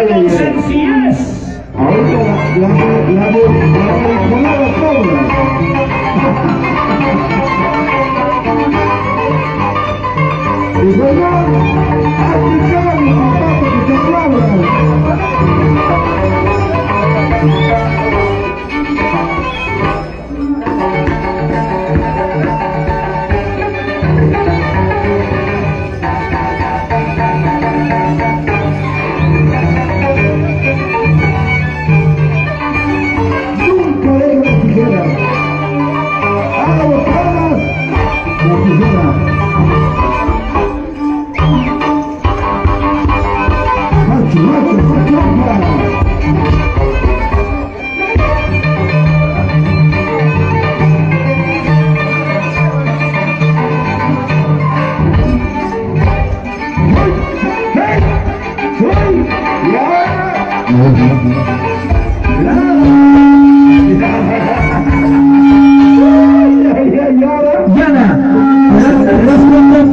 con sencillez. Ahorita la cobra. Y bueno, aplicaba mi zapato que se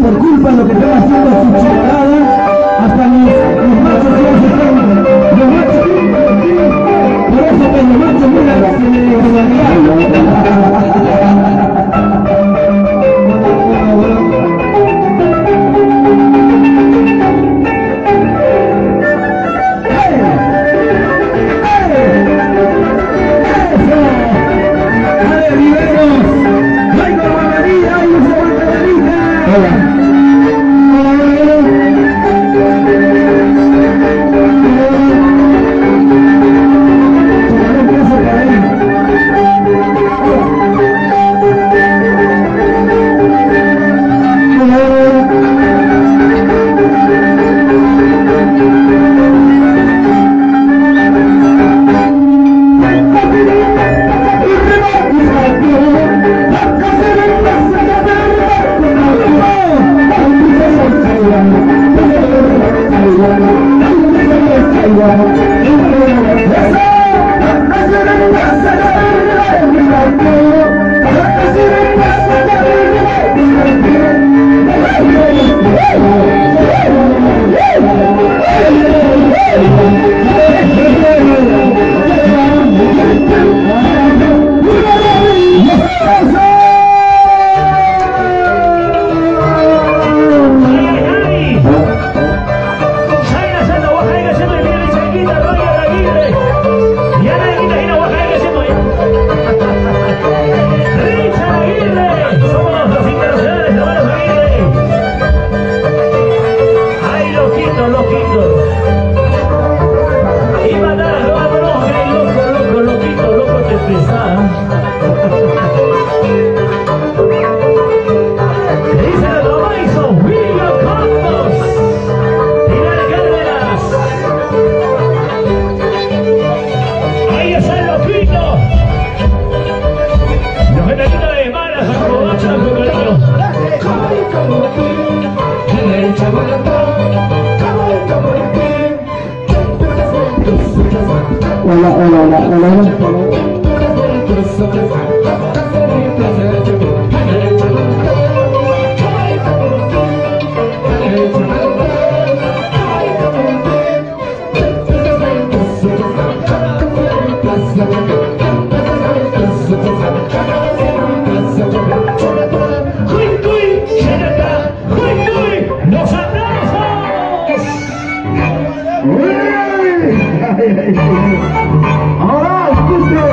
por culpa de lo que estaba haciendo su chingada, hasta los machos ya se están, los machos, por eso que los machos mira se le Ahora escucha,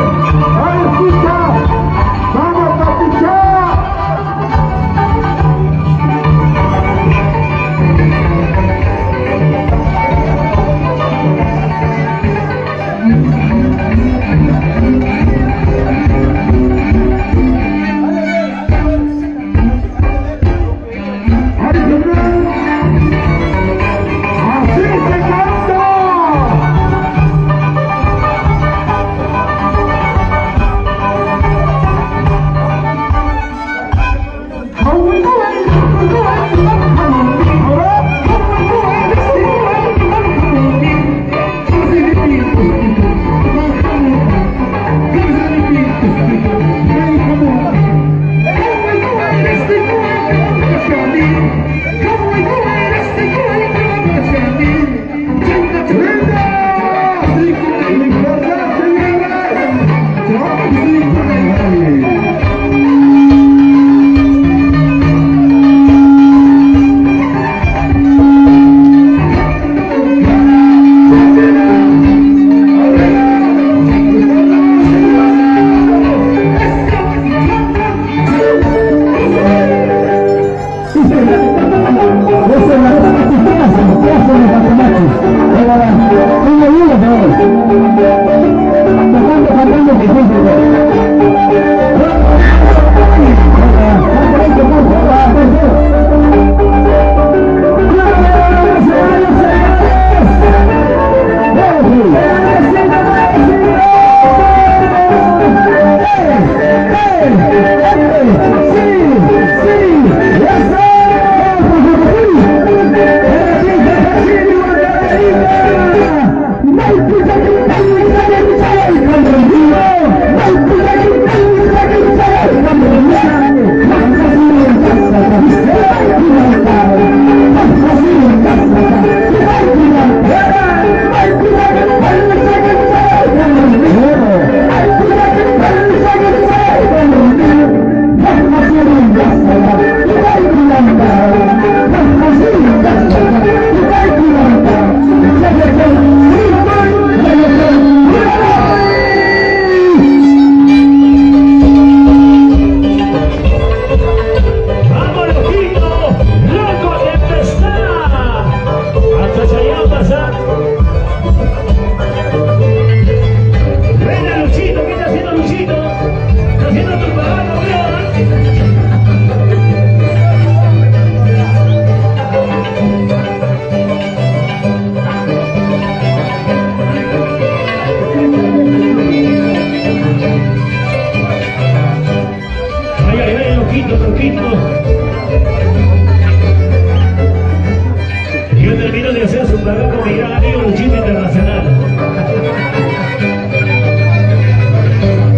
termino de hacer su carrera con mi gran amigo Luchito Internacional.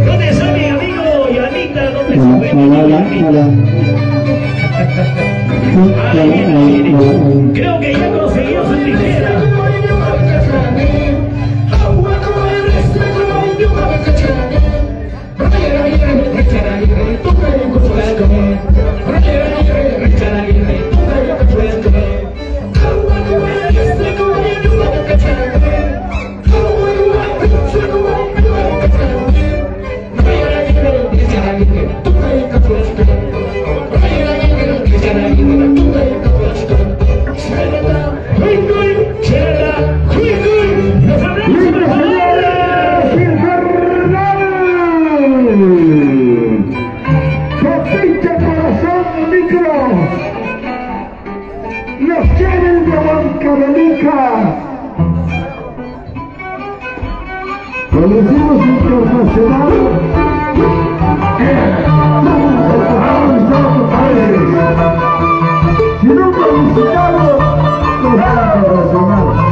¿Dónde está mi amigo Yanita? ¿Dónde está mi amigo Yanita? Ahí viene. Creo que ya consiguió su tijera. Conocimos internacional. Si nunca visitado, nos da internacional.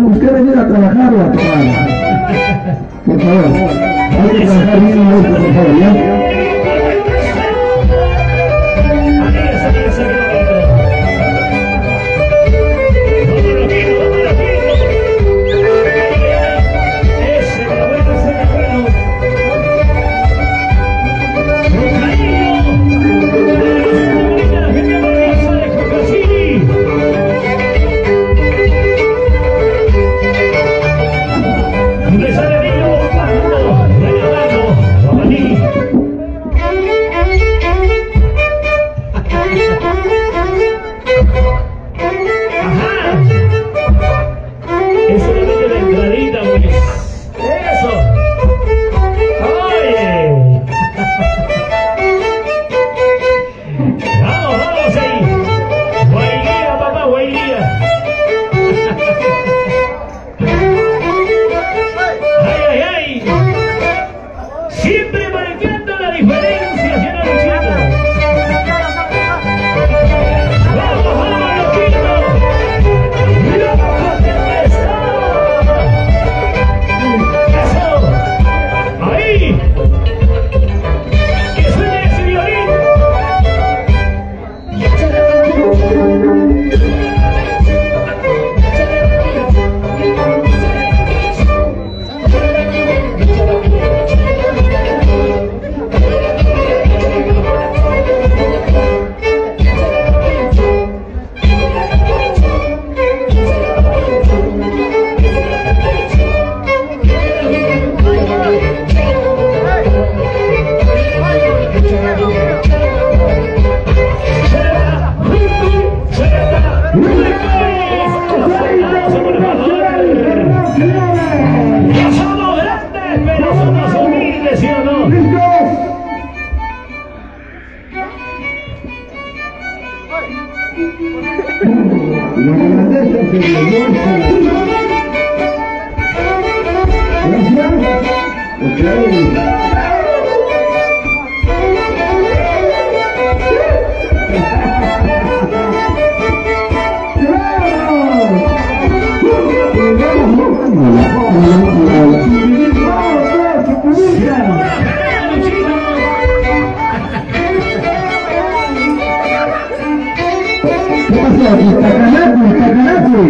Usted venir a trabajar o a tomar. Por favor, hay que trabajar bien en esto, por favor, ¿ya? pasó aquí? Tacanacui.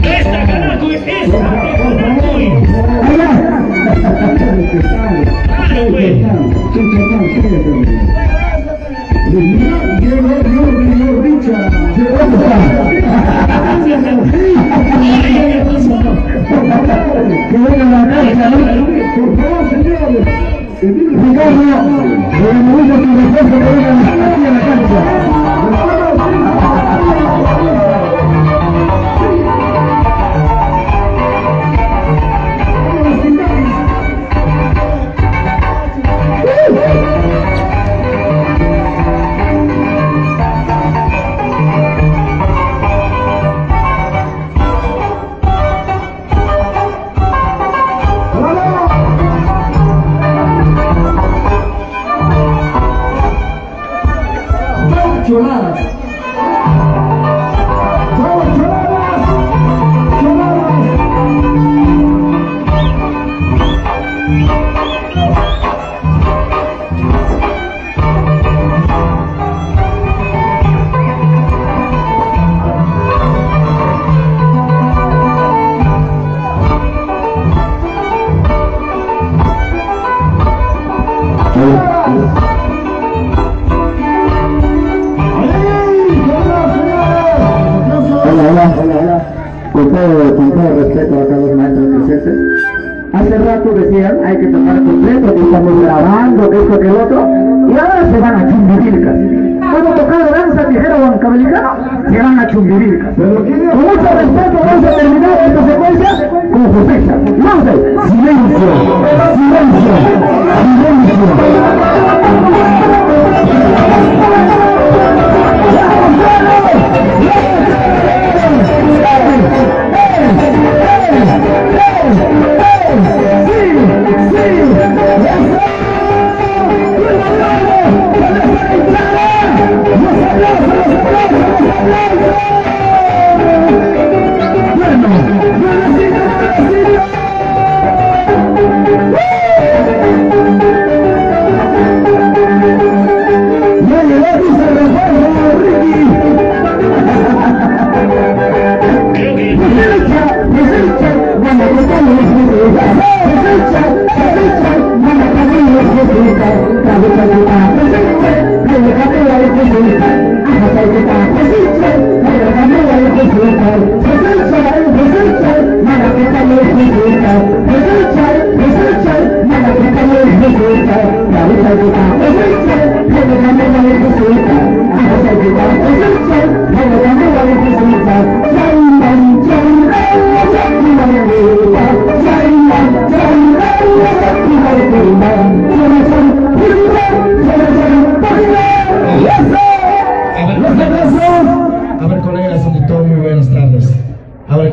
Esta Canacuy, esta Canacuy. Que venga la cancha, ¿no? Por favor, señores. Ricardo, le demovimos su refuerzo que vengan aquí a la cancha. Choladas. Hola. Con todo respeto a todos los maestros presentes. Hace rato decían, hay que tocar completo, que estamos grabando, que esto, que el otro, y ahora se van a Chumbivilcas. ¿Cómo tocar danza tijera o ancabelicano? Se van a Chumbivilcas. Con mucho respeto vamos a terminar esta secuencia con Josecha. Vamos, silencio.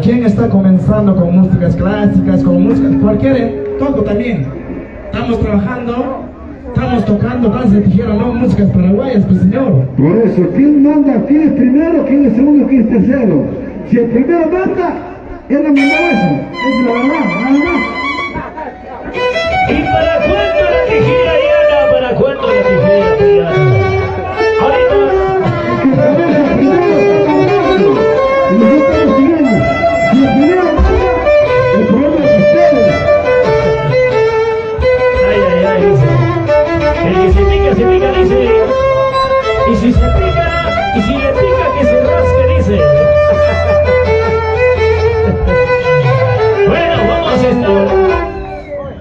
¿Quién está comenzando con músicas clásicas, con músicas cualquiera? Toco también. Estamos trabajando, estamos tocando danza de tijera, no músicas paraguayas, pues señor. Por eso, ¿quién manda? ¿Quién es primero? ¿Quién es segundo? ¿Quién es tercero? Si el primero manda, él no manda eso. Esa es la verdad, nada más. ¿Y para cuándo la tijera, Diana? ¿Para cuándo la tijera, Diana? Se pica, dice, y si se pica, y si le pica que se rasque, dice. Bueno, vamos a estar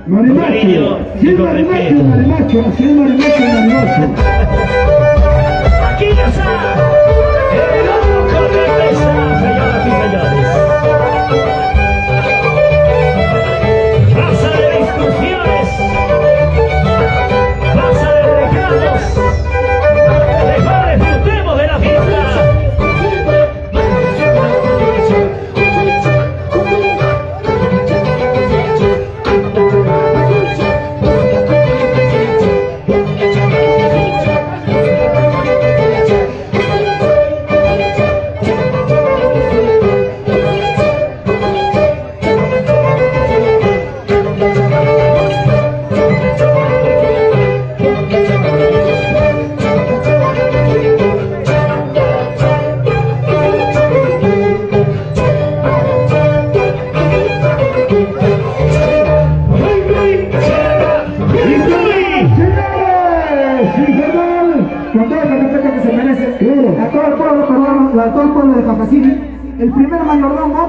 Marimacho, si es marimacho, aquí ya está, el loco de mesa, señoras y señores. Raza de instrucciones. Mejor disfrutemos de la fiesta. Con todo el respeto que se merece, a todo el pueblo peruano, a todo el pueblo de Jacasiri, el primer mayordomo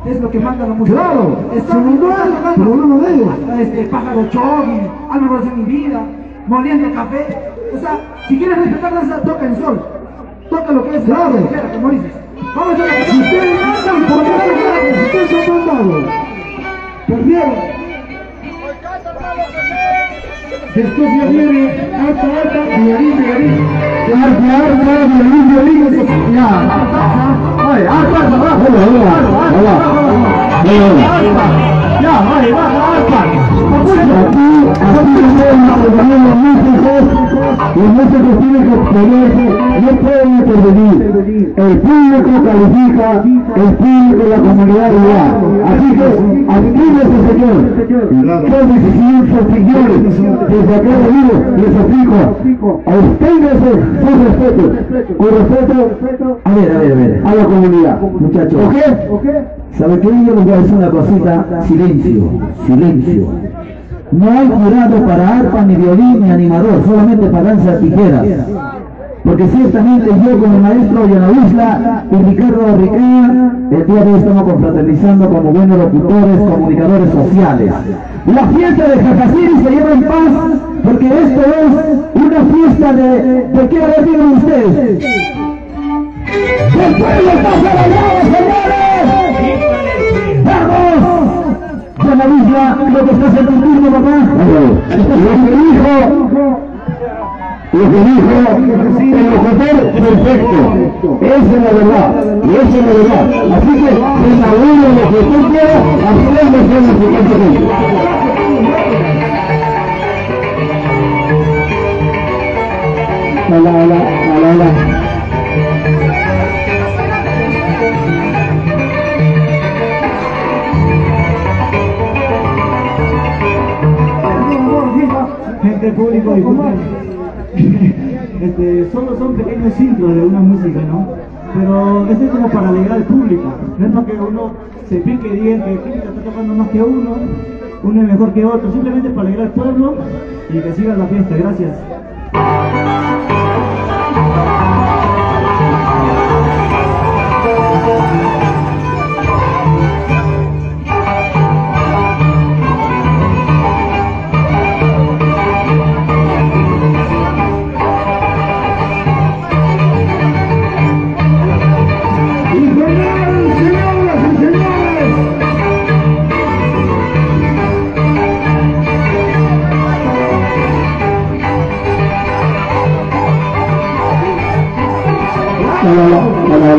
es lo que manda la música. Claro, está sin duda, pero uno de ellos. Pájaro Chogui, Álvaro de mi vida, moliendo café. O sea, si quieres respetar danza, toca en sol. Toca lo que es la tijera, como dices. Vamos a ver. Si ustedes mandan, ¿por qué no ganan? Si ustedes son mandados. Perdieron. Después ya viene alta, violín, ya. Ay, alta, abajo, ya, vale, baja, alta. Aquí los músicos tienen que exponerse, no pueden intervenir. El público califica, el público de la comunidad rural. Así que, actívese, señor. Son decisiones, señores. Desde acá de vivo, les explico. Absténgase con respeto. Con respeto, a ver, a la comunidad. Muchachos, ¿ok? ¿Sabe qué? Yo les voy a decir una cosita. Silencio. No hay jurado para arpa, ni violín, ni animador, solamente para danza de tijeras. Porque ciertamente yo como maestro Yanahuisla y Ricardo Riquea, el día de hoy estamos confraternizando como buenos locutores, comunicadores sociales. La fiesta de Jacasiri se lleva en paz, porque esto es una fiesta de qué hora viven ustedes. ¡El pueblo está celebrado, señores! ¡Vamos! Yanahuisla, lo que estás en tu turno, papá. Lo que dijo el locutor, perfecto. Esa es la verdad. Así que, en la uno lo que tú quieras, hacemos en el siguiente. Hola. Gente público, disculpen. Solo son pequeños intros de una música, ¿no? Pero esto es como para alegrar al público. No es para que uno se pique y diga que quién está tocando más que uno es mejor que otro. Simplemente para alegrar al pueblo y que siga la fiesta. Gracias. Hola.